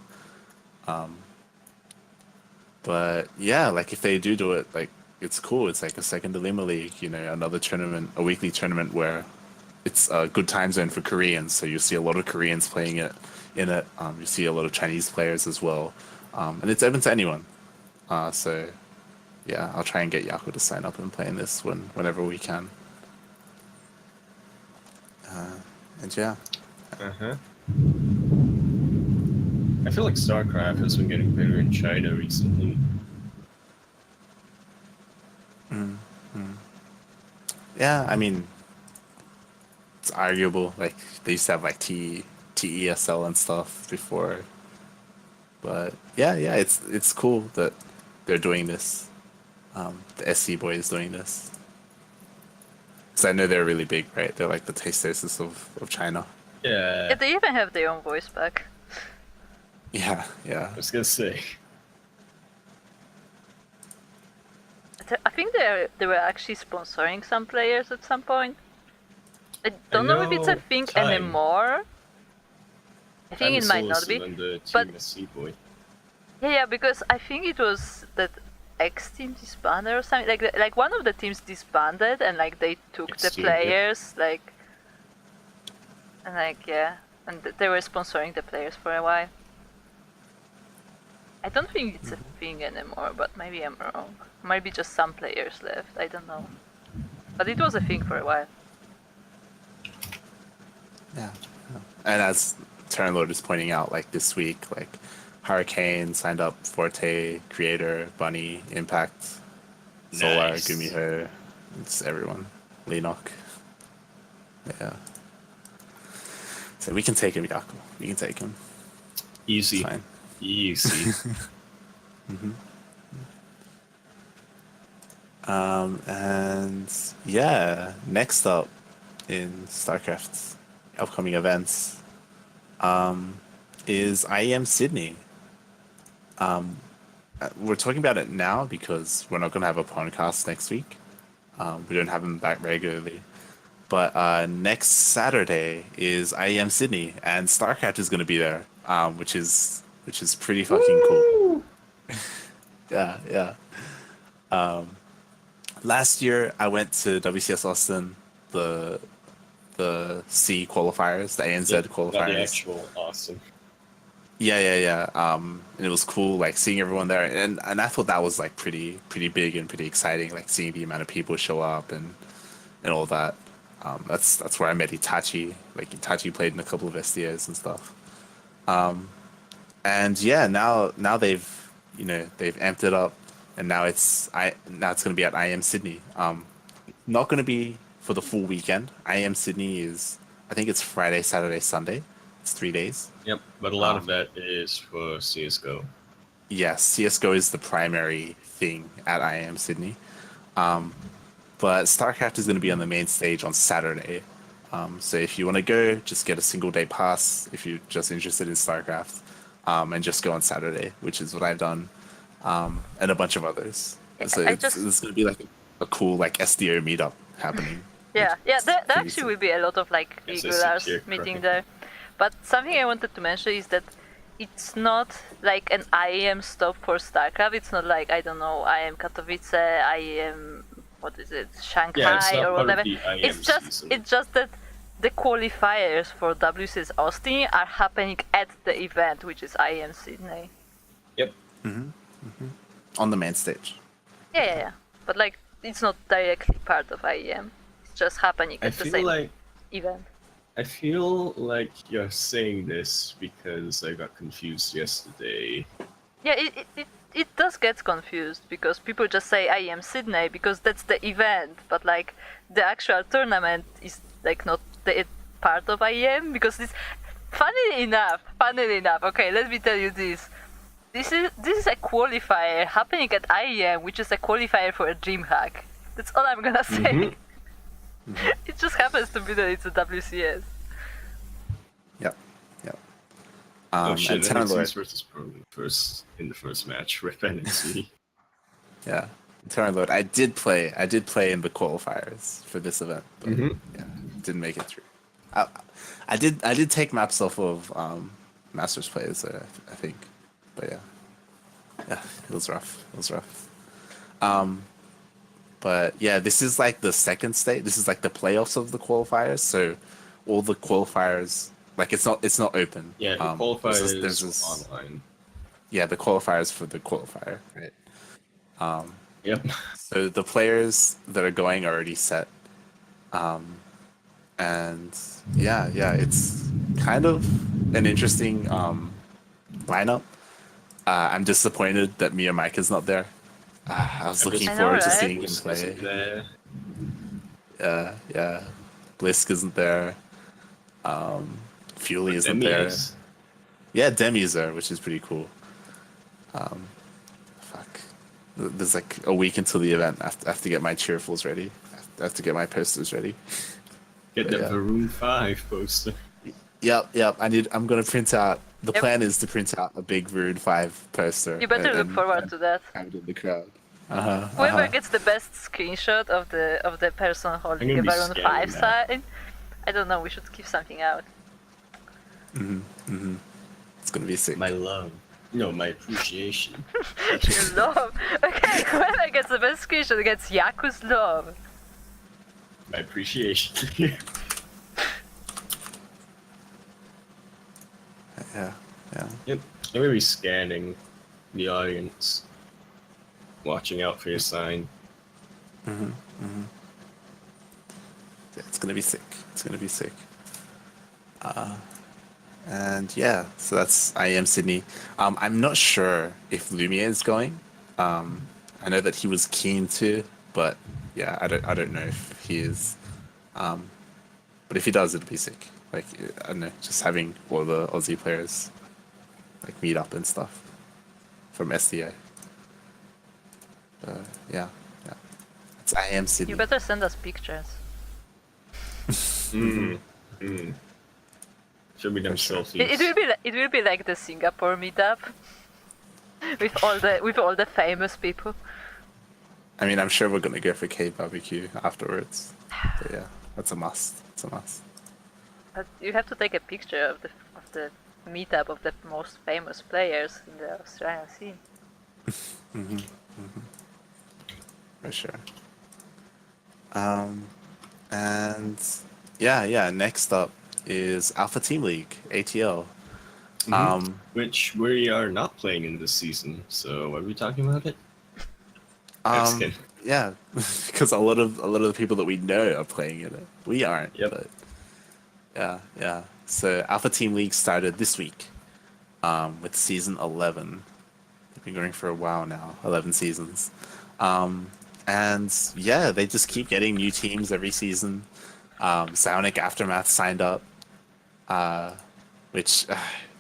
But yeah, like if they do it, like it's cool. It's like a second Elima League, another tournament, a weekly tournament where it's a good time zone for Koreans. So you see a lot of Koreans playing it in it. You see a lot of Chinese players as well, and it's open to anyone. So yeah, I'll try and get Yaku to sign up and play in this whenever we can. And yeah. Uh-huh. I feel like StarCraft has been getting better in China recently. Yeah, I mean, it's arguable. Like they used to have like TESL and stuff before, but yeah, it's cool that they're doing this. The SC Boy is doing this, because I know they're really big, right? They're like the Tasteosis of China. Yeah. Yeah, they even have their own voice pack. Yeah. I was gonna say. I think they were actually sponsoring some players at some point. I don't know if it's a know thing Time. anymore. I think it might not be. But- Team SC Boy. Yeah, because I think it was that X team disbanded or something. Like one of the teams disbanded and like they took X the team, yeah. players and they were sponsoring the players for a while. I don't think it's a thing anymore, but maybe I'm wrong. Might be just some players left. I don't know. But it was a thing for a while. Yeah. And as Terranlord is pointing out, like this week, like Hurricane signed up, Forte, Creator, Bunny, Impact, Solar, Nice. Gumiho. It's everyone. Lenok. Yeah. So we can take him, Yaku. We can take him. Easy. It's fine. Easy. And yeah, next up in StarCraft's upcoming events is IEM Sydney. We're talking about it now because we're not going to have a PondCast next week. We don't have them back regularly. But next Saturday is IEM Sydney, and StarCraft is going to be there, which is pretty fucking cool. Yeah. Last year I went to WCS Austin, the C qualifiers, the ANZ Not the qualifiers. actual awesome. Yeah. And it was cool, like seeing everyone there, and I thought that was like pretty big and pretty exciting, like seeing the amount of people show up and all that. That's where I met Itachi. Like Itachi played in a couple of SDOs and stuff. And yeah, now they've amped it up, and now it's going to be at IM Sydney. Not going to be for the full weekend. IM Sydney is, I think it's Friday, Saturday, Sunday. It's 3 days. Yep, but a lot of that is for CS:GO. Yes, CS:GO is the primary thing at IM Sydney. But StarCraft is going to be on the main stage on Saturday. So if you want to go, just get a single day pass if you're just interested in StarCraft, and just go on Saturday, which is what I've done, and a bunch of others. So it's going to be like a cool like SDO meetup happening. Yeah, there actually will be a lot of like Yes, regulars here, meeting correct. there. But something I wanted to mention is that it's not like an IEM stop for StarCraft. It's not like, I don't know, IEM Katowice, IEM, what is it, Shanghai Yeah, it's not or part of whatever. the IM season. It's just that the qualifiers for WCS Austin are happening at the event, which is IEM Sydney. Yep. On the main stage. Yeah. But like, it's not directly part of IEM. It's just happening I at the feel same like event. I feel like you're saying this because I got confused yesterday. Yeah, it does get confused because people just say IEM Sydney because that's the event, but like the actual tournament is like not the part of IEM because this. Funnily enough, okay, let me tell you this. This is a qualifier happening at IEM, which is a qualifier for a DreamHack. That's all I'm gonna say. It just happens to be that it's a WCS. Yep. Oh shit! And Tenor Lord, NXT versus Pro in the first match. Rip NXT. yeah, Tenor Lord. I did play in the qualifiers for this event, but yeah, didn't make it through. I did take maps off of Masters players, I think, but yeah, it was rough. But yeah, this is like the second stage. This is like the playoffs of the qualifiers. So all the qualifiers, like it's not open. Yeah, the qualifiers there's this, online. yeah, the qualifiers for the qualifier, right? Yep. So the players that are going are already set. And yeah, it's kind of an interesting lineup. I'm disappointed that Mia Mike is not there. I was looking I know, forward to right? seeing him Blisk play. isn't there. Yeah. Blisk isn't there. Fury isn't Demi there. is. Yeah, Demi's there, which is pretty cool. Fuck. There's like a week until the event. I have to get my cheerfuls ready. I have to get my posters ready. Get But the yeah. Varun 5 poster. Yep. I'm gonna print out. The Yep. plan is to print out a big Rude 5 poster. You better look and forward to that. have it in the crowd. Whoever gets the best screenshot of the person holding I'm the gonna be Baron scanning 5 that. sign, I don't know, we should give something out. It's gonna be sick. My love. No, my appreciation. Your love. Okay, whoever gets the best screenshot gets Yaku's love. My appreciation. Yeah. Yep. I'm gonna be scanning the audience, watching out for your sign. Yeah, it's gonna be sick. And yeah, so that's IM Sydney. I'm not sure if Lumiere is going. I know that he was keen to, but yeah, I don't know if he is. But if he does, it'd be sick. Like I don't know, just having all the Aussie players like meet up and stuff from SDA. Yeah. It's IM Sydney. You better send us pictures. Show me them sure. selfies. It will be like the Singapore meetup with all the famous people. I mean, I'm sure we're gonna go for K barbecue afterwards. But yeah, that's a must. But you have to take a picture of the meetup of the most famous players in the Australian scene. For sure. And yeah. Next up is Alpha Team League (ATL). Which we are not playing in this season. So are we talking about it? Mexican. Yeah, because a lot of the people that we know are playing it. We aren't. Yep. But yeah. So Alpha Team League started this week, with season 11. They've been going for a while now, 11 seasons, and yeah, they just keep getting new teams every season. Psionic Aftermath signed up, which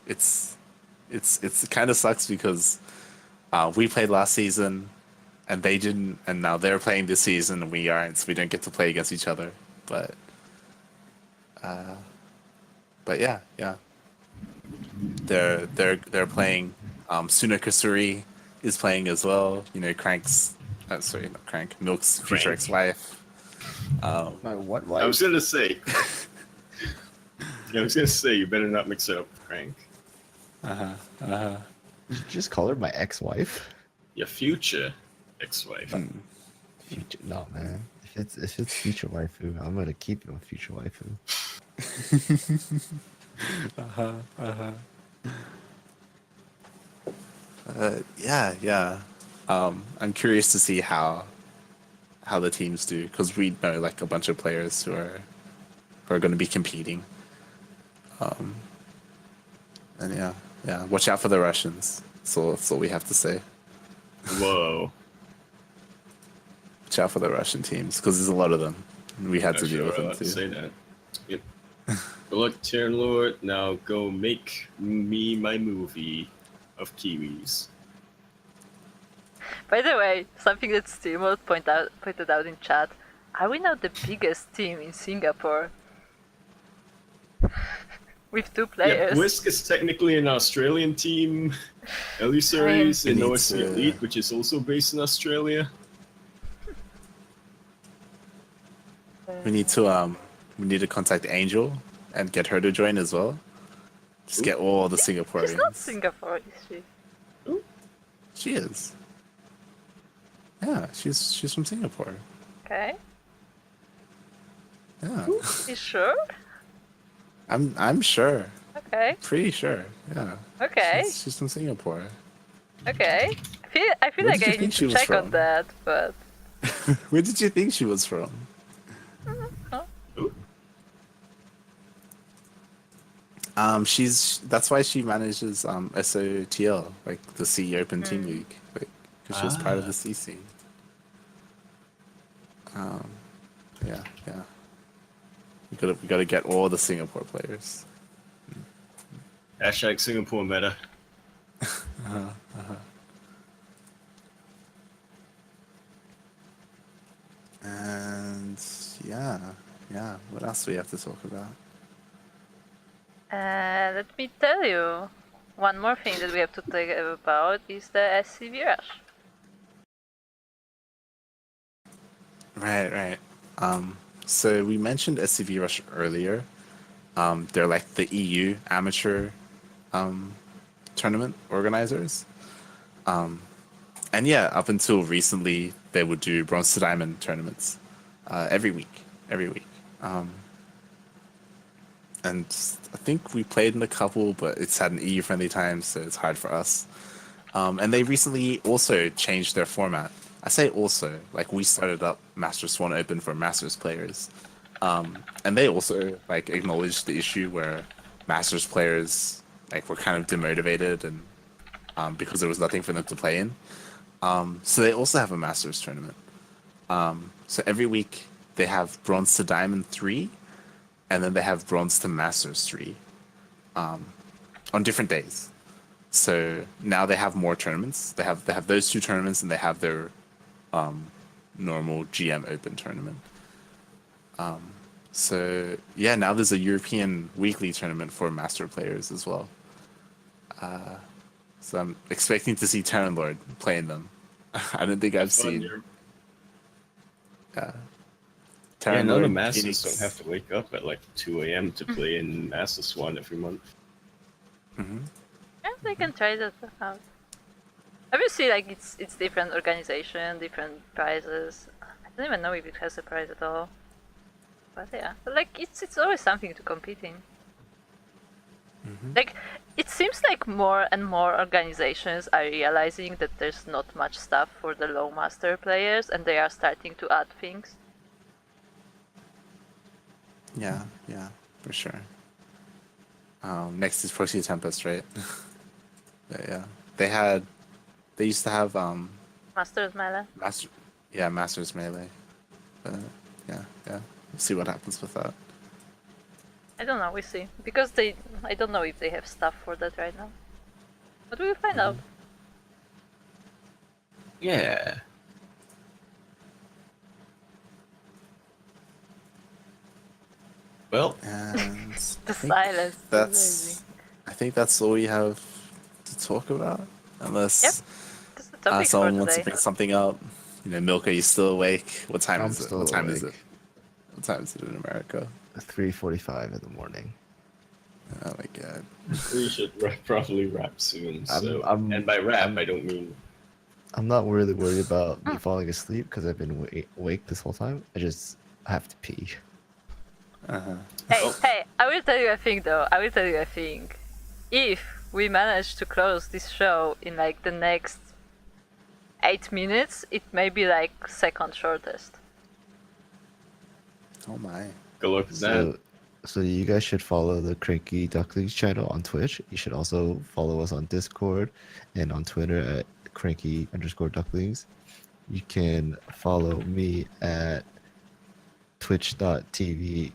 it's kind of sucks because we played last season and they didn't, and now they're playing this season and we aren't, so we don't get to play against each other. But yeah, they're playing. Suna Kasuri is playing as well. You know, Crank's sorry, not Crank, Milk's future ex-wife. My what I was gonna say. You better not mix it up with Crank. Did you just call her my ex-wife? Your future ex-wife. Future, no, man. If it's future waifu, I'm gonna keep you on future waifu. Yeah. I'm curious to see how the teams do, because we know like a bunch of players who are going to be competing. And yeah, watch out for the Russians. That's all we have to say. Whoa. Watch out for the Russian teams, because there's a lot of them. We had to deal with them too. Say that. Yep. Good luck, Terran Lord. Now go make me my movie of Kiwis. By the way, something that Steamworld pointed out in chat, are we now the biggest team in Singapore? With 2 players. Yeah, Whisk is technically an Australian team. Elusari is in OCE Elite, which is also based in Australia. We need to contact Angel and get her to join as well. Just get all the Singaporeans. She's not Singapore, is she? She is. Yeah, she's from Singapore. Okay. Yeah. You sure? I'm sure. Okay. Pretty sure. Yeah. Okay. She's from Singapore. Okay. I feel Where like did you I think need she to was check on from? that, but Where did you think she was from? That's why she manages SOTL, like the CE Open Team League, because she was part of the C scene. Yeah. We gotta get all the Singapore players. Hashtag Singapore meta. And yeah. What else do we have to talk about? let me tell you. One more thing that we have to talk about is the SCVRush. Right. So we mentioned SCVRush earlier. They're like the EU amateur tournament organizers. And yeah, up until recently, they would do bronze to diamond tournaments every week. And I think we played in a couple, but it's had an EU-friendly time, so it's hard for us. And they recently also changed their format. I say also, like we started up Swan Open for Masters players. And they also like acknowledged the issue where Masters players like were kind of demotivated and because there was nothing for them to play in. So they also have a Masters tournament. So every week they have Bronze to Diamond 3, and then they have Bronze to Masters 3 on different days. So now they have more tournaments. They have those 2 tournaments, and they have their normal GM Open tournament. So yeah, now there's a European weekly tournament for Master players as well. So I'm expecting to see Terran Lord playing them. I don't think I've seen. Yeah, none of the Masters don't have to wake up at like 2 a.m. to play in Master Swan every month. Yeah, they can try that out. Obviously, like it's different organization, different prizes. I don't even know if it has a prize at all. But yeah, like it's always something to compete in. Like it seems like more and more organizations are realizing that there's not much stuff for the low master players, and they are starting to add things. Yeah, for sure. Next is Proxy Tempest, right? Yeah. They used to have Masters Melee. Masters Melee. But yeah. We'll see what happens with that. I don't know, we see. Because I don't know if they have stuff for that right now. But we'll find out. Yeah. Well, And The silence. Is I think that's all we have to talk about. Unless Yep. That's the topic someone for wants to today. bring something up. Milk, are you still awake? What time I'm is it? still What time is it? awake. What time is it in America? 3:45 in the morning. Oh my god. we should probably wrap soon. So, I'm- and by wrap, I don't mean I'm not really worried about me falling asleep because I've been awake this whole time. I just have to pee. Hey, I will tell you a thing though. If we manage to close this show in like the next 8 minutes, it may be like second shortest. Oh my. go look at that. So you guys should follow the CranKy Ducklings channel on Twitch. You should also follow us on Discord and on Twitter at cranky_ducklings. You can follow me at twitch.tv/Claire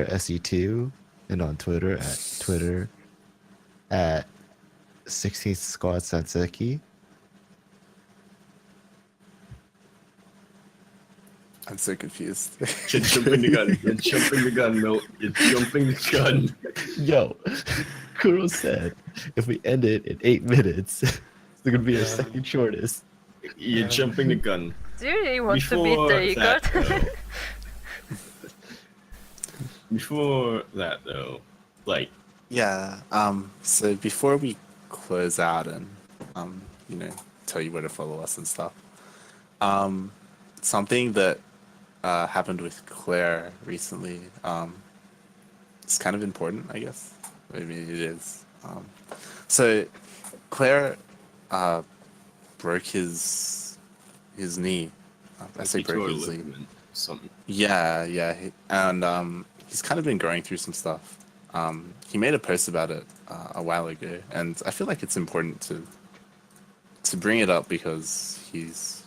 SE2 and on Twitter at 16th Squad Sanseki. I'm so confused. You're jumping the gun. You're jumping the gun, Milk. You're jumping the gun. Yo, Kuro said if we end it in 8 minutes, it's gonna be our second shortest. You're jumping the gun. Do you really want to beat Before the that, record? though, before that, though, like, Yeah. So before we close out and tell you where to follow us and stuff, something that happened with Claire recently, it's kind of important, I guess. I mean, it is. So Claire broke his knee. I say broke his knee. Something. Yeah, and he's kind of been going through some stuff. He made a post about it a while ago, and I feel like it's important to bring it up because he's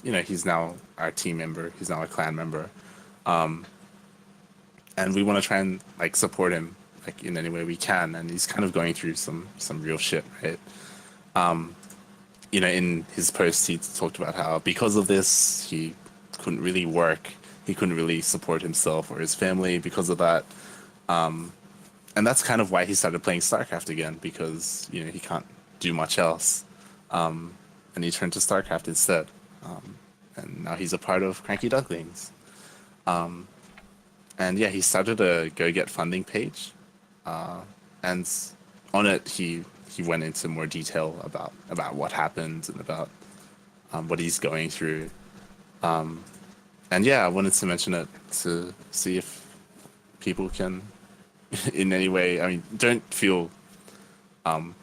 now our team member, he's now a clan member, and we want to try and like support him like in any way we can. And he's kind of going through some real shit, right? In his post, he talked about how because of this, he couldn't really work. He couldn't really support himself or his family because of that. And that's kind of why he started playing StarCraft again, because, he can't do much else. And he turned to StarCraft instead. And now he's a part of CranKy Ducklings. And yeah, he started a Go Get Funding page. And on it, he went into more detail about what happened and about what he's going through. And yeah, I wanted to mention it to see if people can, in any way, I mean, don't feel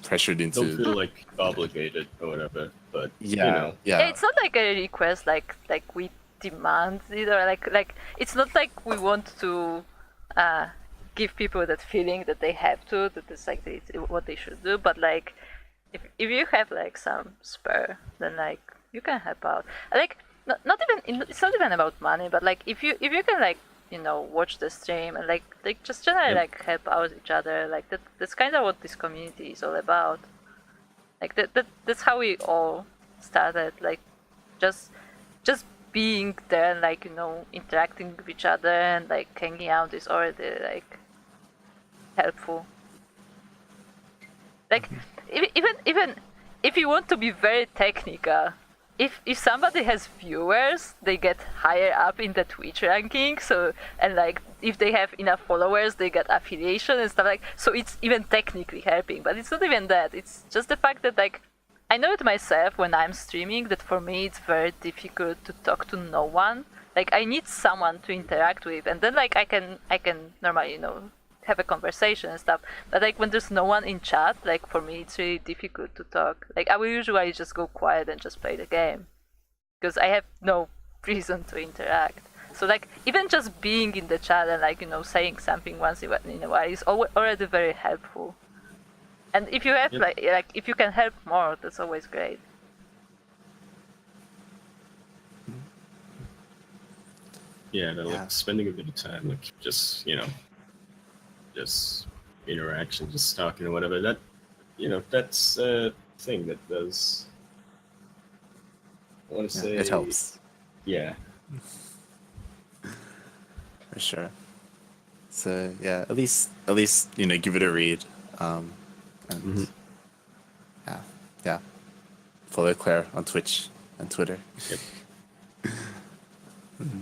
pressured into. Don't feel like obligated or whatever, but Yeah. It's not like a request like we demand it, or like it's not like we want to give people that feeling that they have to, that it's like what they should do, but like if you have like some spare, then like you can help out. Like not even it's not even about money, but like if you can like watch the stream and like just generally like help out each other, like that's kind of what this community is all about. Like that's how we all started, like just being there and like interacting with each other and like hanging out is already like helpful. Like even if you want to be very technical, if somebody has viewers, they get higher up in the Twitch ranking. So, and like if they have enough followers, they get affiliation and stuff like. So it's even technically helping, but it's not even that. It's just the fact that like I know it myself when I'm streaming that for me it's very difficult to talk to no one. Like I need someone to interact with, and then like I can normally have a conversation and stuff. But like when there's no one in chat, like for me it's really difficult to talk. Like I will usually just go quiet and just play the game because I have no reason to interact. So like even just being in the chat and like saying something once in a while is already very helpful. And if you have like if you can help more, that's always great. Yeah, like spending a bit of time, like just just interaction, just talking or whatever. That that's a thing that does. I want to say it helps. Yeah. For sure. So yeah, at least give it a read, and yeah, follow Claire on Twitch and Twitter. Yep.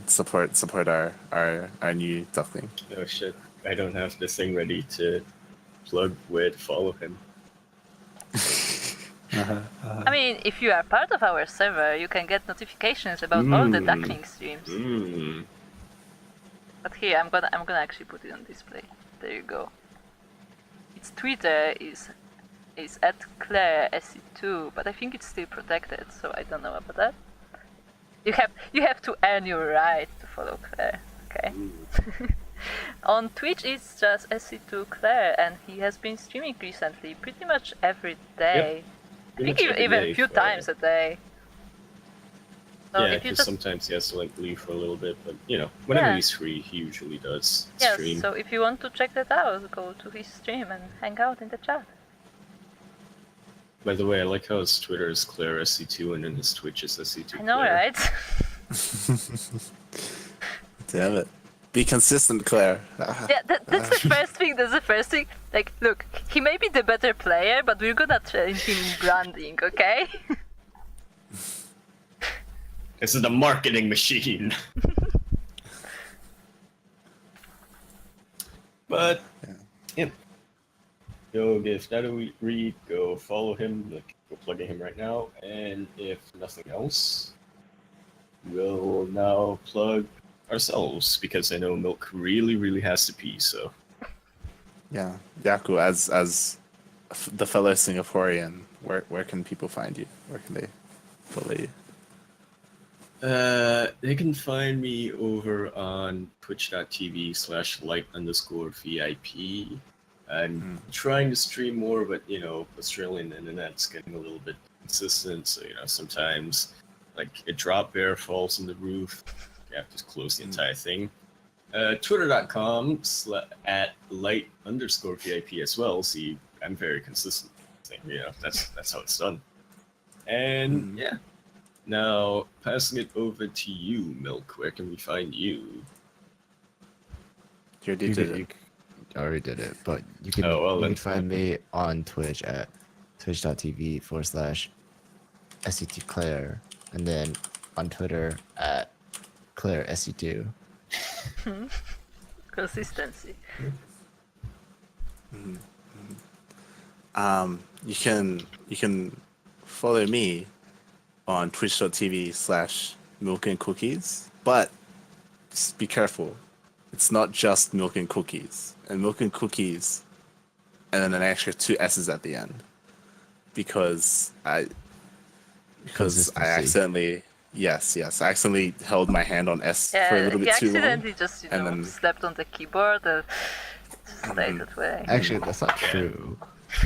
Support our new Duckling. Oh shit! I don't have the thing ready to plug where to follow him. I mean, if you are part of our server, you can get notifications about all the Duckling streams. But here, I'm gonna actually put it on display. There you go. Its Twitter is at Claire SC2, but I think it's still protected, so I don't know about that. You have to earn your right to follow Claire. Okay. On Twitch, it's just SC2 Claire, and he has been streaming recently, pretty much every day. I think even a few times a day. So yeah, because sometimes he has to leave for a little bit, but whenever he's free, he usually does stream. Yes, so if you want to check that out, go to his stream and hang out in the chat. By the way, I like how his Twitter is Claire SC2 and then his Twitch is SC2 I know, Claire. right? Damn it. Be consistent, Claire. Yeah, that's the first thing. That's the first thing. Like, look, he may be the better player, but we're gonna train him in branding, okay? This is the marketing machine. But go give that a read. Go follow him. Go plug in him right now. And if nothing else, we'll now plug ourselves because I know Milk really has to pee. So Yeah, Yaku, as the fellow Singaporean, where can people find you? Where can they follow you? They can find me over on twitch.tv/light_VIP. I'm trying to stream more, but Australian internet's getting a little bit consistent, so sometimes a drop bear falls on the roof, you have to close the entire thing. Twitter.com/@light_VIP as well. See, I'm very consistent. That's how it's done. And now passing it over to you, Milk. Where can we find you? You did it. You already did it, but you can, you can find me on Twitch at twitch.tv/SCT Claire, and then on Twitter at Claire SC2. Consistency. You can follow me on twitch.tv/milkandcookies, but just be careful. It's not just Milk and Cookies. And Milk and Cookies, and then an extra 2 S's at the end. Because I accidentally held my hand on S for a little bit too long. He accidentally just, slept on the keyboard and just stayed that way. Actually, that's not true.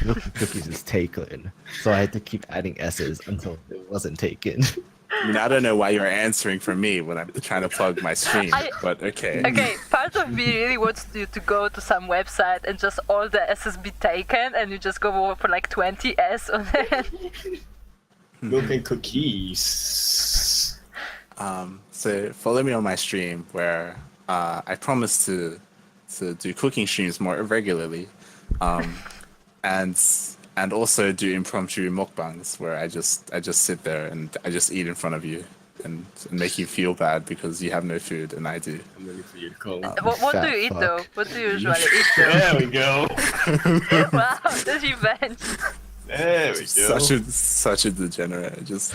Milk and Cookies is taken, so I had to keep adding S's until it wasn't taken. I mean, I don't know why you're answering for me when I'm trying to plug my stream, but okay. Okay, part of me really wants you to go to some website and just all the S's be taken, and you just go over for 20 S on it. Milk and Cookies. So follow me on my stream where I promise to do cooking streams more regularly, and also do impromptu mukbangs where I just sit there and I just eat in front of you and make you feel bad because you have no food and I do. I'm ready for you to call me. What do you eat though? What do you usually eat though? There we go. Wow, the revenge. There we go. Such a degenerate. I just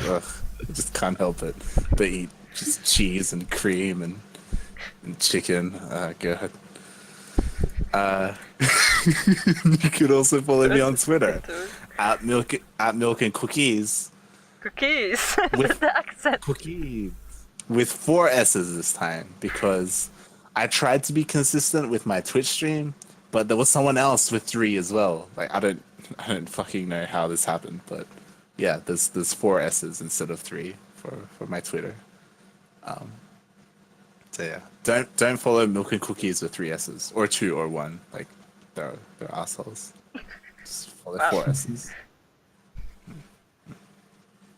can't help it but eat just cheese and cream and chicken. God. You could also follow me on Twitter Twitter. at milk and cookies. Cookies. With- the accent. Cookies with 4 S's this time because I tried to be consistent with my Twitch stream, but there was someone else with 3 as well. Like I don't fucking know how this happened, but yeah, there's 4 S's instead of 3 for my Twitter. So yeah, don't follow Milk and Cookies with 3 S's or 2 or 1. Like they're assholes. Just follow 4 S's.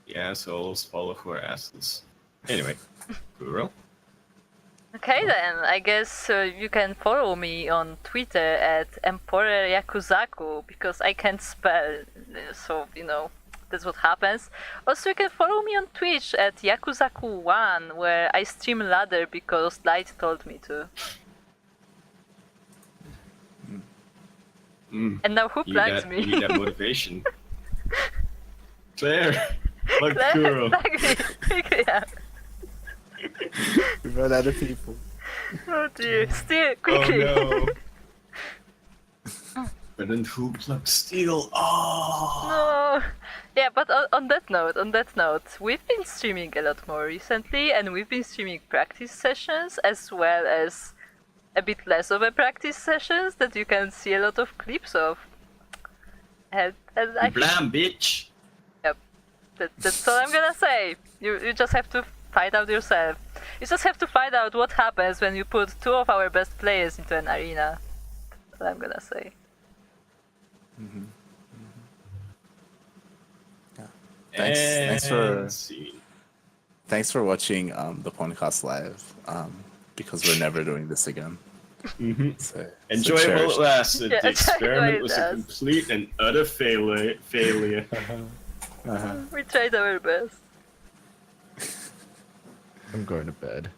The assholes follow 4 asses. Anyway, Kuro. Okay then, I guess you can follow me on Twitter at Emperor Yakuzaku because I can't spell, so that's what happens. Also, you can follow me on Twitch at Yakuzaku1 where I stream ladder because Light told me to. And now who plugs me? You need that motivation. Claire, plug Claire, Kuro. plug me. Yeah. We run out of people. Oh dear, still Oh quickly. no. But then who plugged Steel? Oh. No. Yeah, but on that note, we've been streaming a lot more recently, and we've been streaming practice sessions as well as a bit less of a practice sessions that you can see a lot of clips of. And I think, Blam, bitch. yep, that's all I'm gonna say. You just have to find out yourself. You just have to find out what happens when you put 2 of our best players into an arena. That's all I'm gonna say. Yeah. Thanks And Thanks for watching the PondCast live. Because we're never doing this again. So enjoy it while cherish it lasted. Yeah, The enjoy it while experiment it was a lasts. complete and utter failure. We tried our best. I'm going to bed.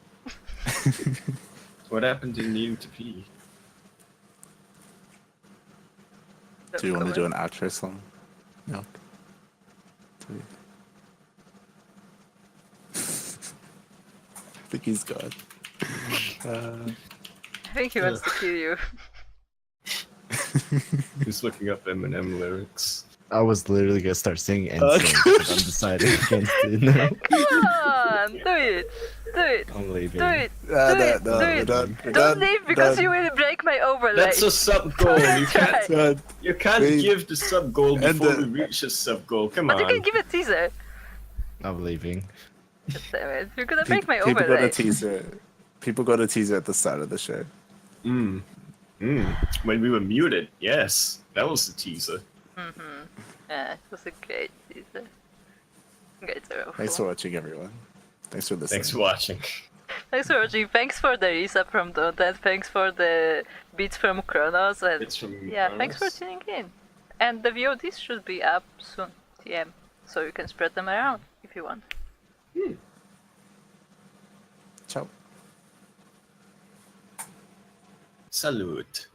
What happened to needing to pee? Do you want to do an outro song? No. I think he's gone. I think he wants to kill you. Who's looking up Eminem lyrics? I was literally gonna start singing and Okay. sing, but I'm deciding against it now. Come on, do it, do it, I'm leaving. do it, No, do it, no, do we're it. done. We're Don't done. leave because Done. you will break my overlay. That's a sub goal. You can't. Done. You can't Wait. give the sub goal And before the- we reach the sub goal. Come But you can on. give a teaser. I'm leaving. God damn it, you're gonna break my People got overlay. a teaser. People got a teaser at the start of the show. When we were muted, yes, that was the teaser. Yeah, it was a great teaser. Great zero. Thanks for watching, everyone. Thanks for listening. Thanks for watching. Thanks for watching. Thanks for the resub from Donut. Thanks for the beats from Kronos. And It's from yeah, thanks for Kronos. tuning in. And the VODs should be up soon, TM, so you can spread them around if you want. Ciao. Salute.